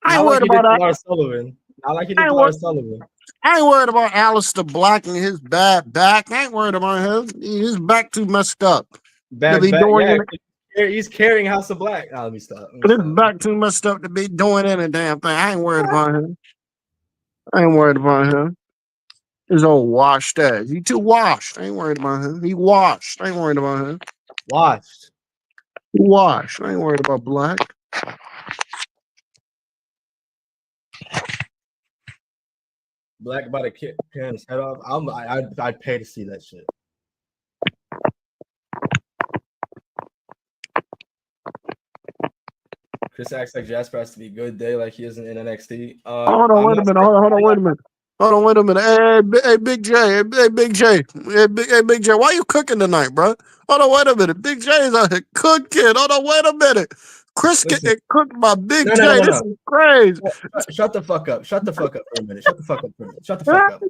I ain't worried about that. Lars Sullivan. Not like he did to Lars Sullivan. I ain't worried about Alistair Black and his bad back. I ain't worried about him. His back too messed up. Bad back. Yeah, he's carrying House of Black. Let me stop. His back too messed up to be doing any damn thing. I ain't worried about him. I ain't worried about him. His old washed ass. He too washed. I ain't worried about him. He washed. I ain't worried about him. Washed. He washed. I ain't worried about Black. Black about to kick his head off. I'd pay to see that shit. Khris acts like Jasper has to be good day, like he isn't in NXT. Hold on, wait a minute. Hold on, wait a minute. Hold on, wait a minute. Hey, Big J. Hey, Big J. Hey, Big J. Why you cooking tonight, bro? Hold on, wait a minute. Big J's out here cooking. Hold on, wait a minute. Khris getting cooked by Big J. No. This is crazy. Shut the fuck up. Shut the fuck up for a minute. Shut the fuck up.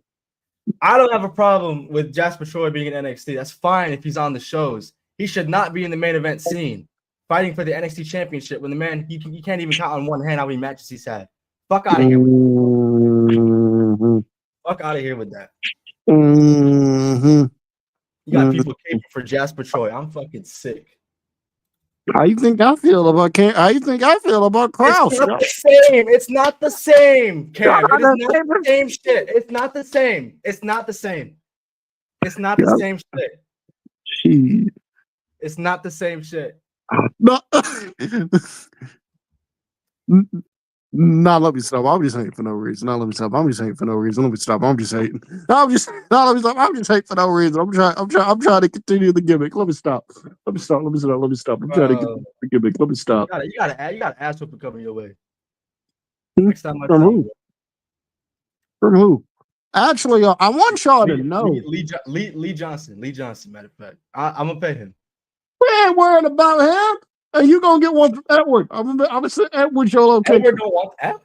I don't have a problem with Jasper Troy being in NXT. That's fine if he's on the shows. He should not be in the main event scene, fighting for the NXT championship when the man, he can't even count on one hand how many matches he's had. Fuck out of here. Fuck out of here with that. You got people caping for Jasper Troy. I'm fucking sick. How you think I feel about Cam? How you think I feel about Kraus? It's not the same. It's not the same, Cam. It is not the same shit. It's not the same. It's not the same. It's not the same shit. Jeez. It's not the same shit. No. Nah, let me stop. I'm just hating for no reason. Nah, let me stop. I'm just hating for no reason. Let me stop. I'm just hating. Let me stop. I'm just hating for no reason. I'm trying to continue the gimmick. Let me stop. I'm trying to get the gimmick. Let me stop. You gotta ask what coming your way. Next time From who? From who? Actually, I want y'all to know. Lee Johnson. Matter of fact, I'm gonna pay him. We ain't worried about him. Hey, you gonna get one from Edward? I'm gonna send Edward your location.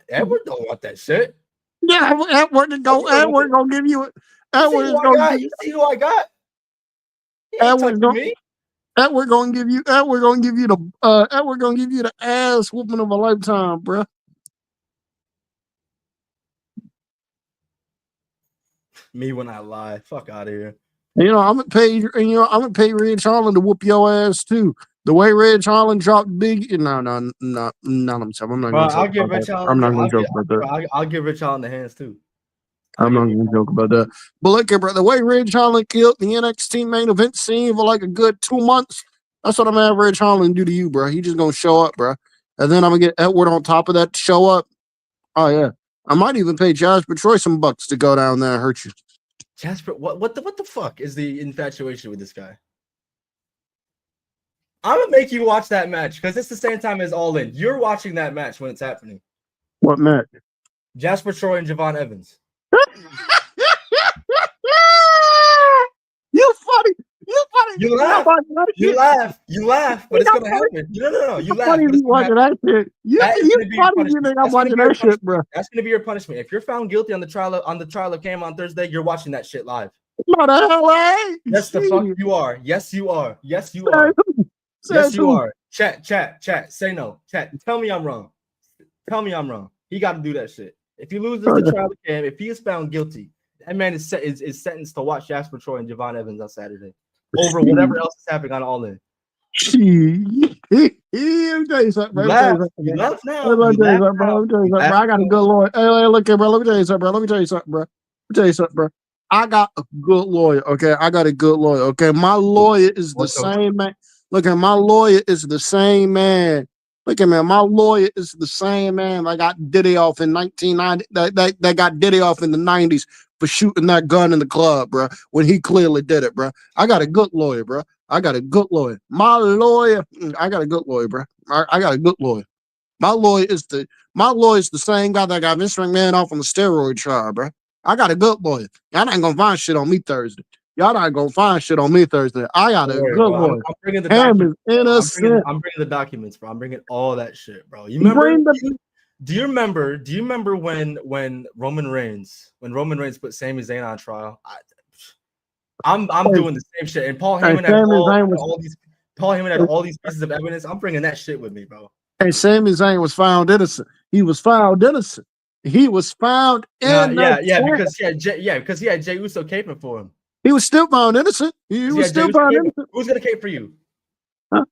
Edward don't want that shit. Yeah, Edward gonna give you it. Edward is gonna. You see who I got? Edward gonna give you the ass whooping of a lifetime, bro. Me when I lie. Fuck out of here. I'm gonna pay Ridge Holland to whoop your ass too. The way Ridge Holland dropped big, no. I'm not gonna joke about that. I'll give Ridge Holland the hands too. I'm not gonna joke about that. But look here, bro. The way Ridge Holland killed the NXT main event scene for like a good 2 months, that's what I'm gonna have Ridge Holland do to you, bro. He just gonna show up, bro. And then I'm gonna get Edward on top of that to show up. Oh yeah. I might even pay Jasper Troy some bucks to go down there and hurt you. Jasper, what the fuck is the infatuation with this guy? I'm gonna make you watch that match because it's the same time as All In. You're watching that match when it's happening. What match? Jasper Troy and Javon Evans. You funny. You laugh, but it's gonna happen. No. You laugh. Funny watching that shit. You funny. You think I'm watching that shit, bro? That's gonna be your punishment. If you're found guilty on the trial of Cam on Thursday, you're watching that shit live. Not LA. Yes, the fuck you are. Yes, you are. Yes, you are. Yes, you are. Chat. Say no. Chat. Tell me I'm wrong. He got to do that shit. If he loses the trial of Cam, if he is found guilty, that man is sentenced to watch Jasper Troy and Javon Evans on Saturday over whatever else is happening on All In. You tell you something, bro. You laugh now. I got a good lawyer. Hey, look here, bro. Let me tell you something, bro. I got a good lawyer. Okay, Okay, my lawyer is the same man. Look at my lawyer is the same man. Look at man, my lawyer is the same man that got Diddy off in 1990. That got Diddy off in the 90s for shooting that gun in the club, bro. When he clearly did it, bro. I got a good lawyer, bro. My lawyer, I got a good lawyer, bro. I got a good lawyer. My lawyer is the same guy that got Mr. McMahon off on the steroid trial, bro. I got a good lawyer. Y'all not gonna find shit on me Thursday. I got a good lawyer. I'm bringing the documents. I'm bringing the documents, bro. I'm bringing all that shit, bro. You remember? Do you remember when Roman Reigns put Sami Zayn on trial? I'm doing the same shit. And Paul Heyman had all these pieces of evidence. I'm bringing that shit with me, bro. Hey, Sami Zayn was found innocent. He was found innocent. He was found innocent. Because he had Jey Uso caping for him. He was still found innocent. He was still found innocent. Who's gonna cape for you? Huh?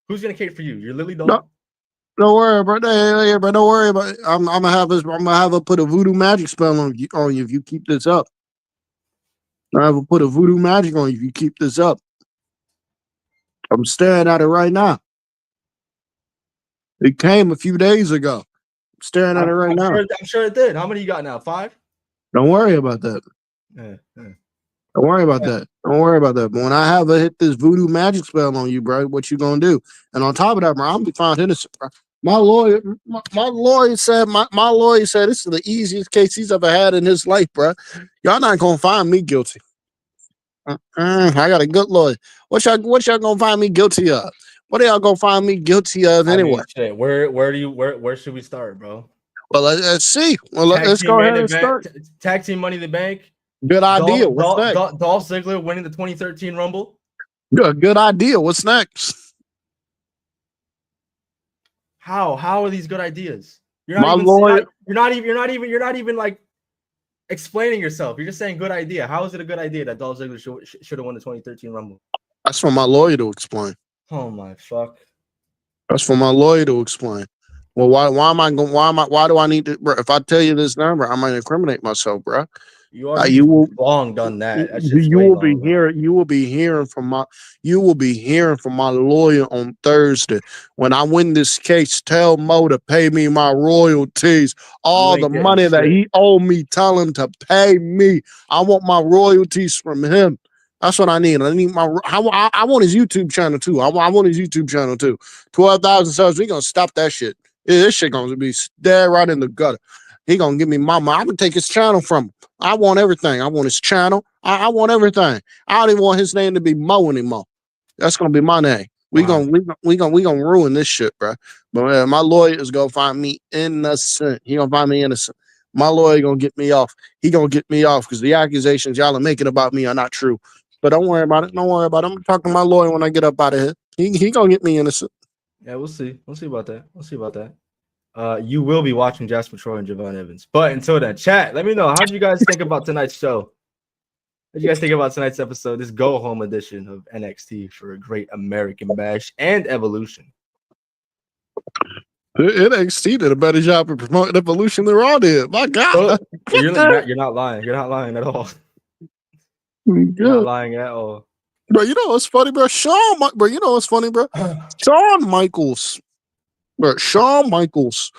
Who's gonna cape for you? Your Lily dog? No, don't worry about that. Yeah, but don't worry about it. I'm gonna have her put a voodoo magic spell on you if you keep this up. I have put a voodoo magic on you if you keep this up. I'm staring at it right now. It came a few days ago. I'm staring at it right now. I'm sure it did. How many you got now? 5? Don't worry about that. Yeah. Don't worry about that. Don't worry about that. But when I have her hit this voodoo magic spell on you, bro, what you gonna do? And on top of that, bro, I'm gonna be found innocent, bro. My lawyer said this is the easiest case he's ever had in his life, bro. Y'all not gonna find me guilty. I got a good lawyer. What y'all gonna find me guilty of? What are y'all gonna find me guilty of anyway? Shit, where should we start, bro? Well, let's see. Well, let's go ahead and start. Tag team Money in the Bank. Good idea. What's next? Dolph Ziggler winning the 2013 Rumble. Good idea. What's next? How are these good ideas? You're not even like explaining yourself. You're just saying good idea. How is it a good idea that Dolph Ziggler should have won the 2013 Rumble? That's for my lawyer to explain. Oh my fuck. That's for my lawyer to explain. Well, why do I need to, bro? If I tell you this number, I might incriminate myself, bro. You will long done that. You will be hearing from my lawyer on Thursday. When I win this case, tell Mo to pay me my royalties. All the money that he owed me, tell him to pay me. I want my royalties from him. That's what I need. I want his YouTube channel too. I want his YouTube channel too. 12,000 subs. We gonna stop that shit. Yeah, this shit gonna be dead right in the gutter. He gonna give me my money. I'm gonna take his channel from him. I want everything. I want his channel. I want everything. I don't even want his name to be Mo anymore. That's gonna be my name. We gonna ruin this shit, bro. But my lawyer is gonna find me innocent. He gonna find me innocent. My lawyer gonna get me off. He gonna get me off because the accusations y'all are making about me are not true. But don't worry about it. Don't worry about it. I'm gonna talk to my lawyer when I get up out of here. He gonna get me innocent. Yeah, we'll see. We'll see about that. You will be watching Jasper Troy and Javon Evans. But until then, chat, let me know. How did you guys think about tonight's show? What did you guys think about tonight's episode, this go-home edition of NXT for a great American Bash and Evolution? NXT did a better job of promoting Evolution than Raw did. My God. So, you're not lying. You're not lying at all. You're not lying at all. Bro, you know what's funny, bro? Shawn Michaels. But Shawn Michaels,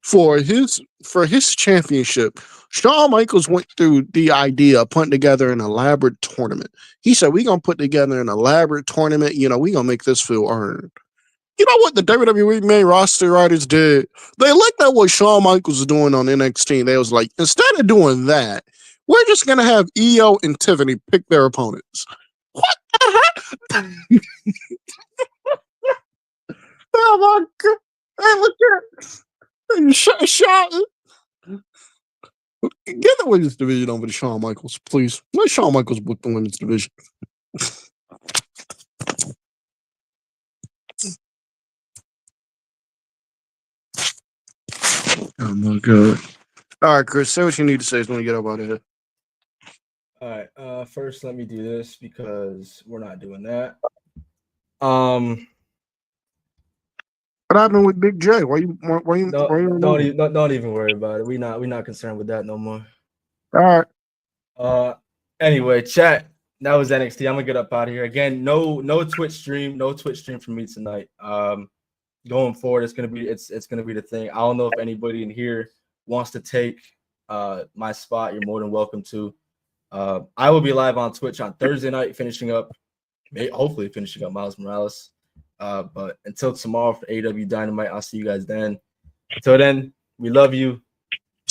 for his championship, Shawn Michaels went through the idea of putting together an elaborate tournament. He said, we're going to put together an elaborate tournament. You know, we're going to make this feel earned. You know what the WWE main roster writers did? They looked at what Shawn Michaels was doing on NXT. They was like, instead of doing that, we're just going to have Io and Tiffany pick their opponents. What the heck? Oh my God. Hey, look at Shawn. Get the women's division over to Shawn Michaels, please. Let Shawn Michaels book the women's division. Oh my God. All right, Chris, say what you need to say when you get up out of here. All right. First, let me do this because we're not doing that. What happened with Big J? Don't even worry about it. We're not concerned with that no more. All right. Anyway, chat. That was NXT. I'm gonna get up out of here. Again, no Twitch stream from me tonight. Going forward, it's gonna be the thing. I don't know if anybody in here wants to take my spot. You're more than welcome to. I will be live on Twitch on Thursday night, hopefully finishing up Miles Morales. But until tomorrow for AEW Dynamite, I'll see you guys then. Until then, we love you.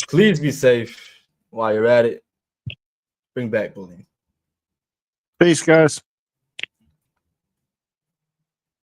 Please be safe while you're at it. Bring back bullying. Peace, guys.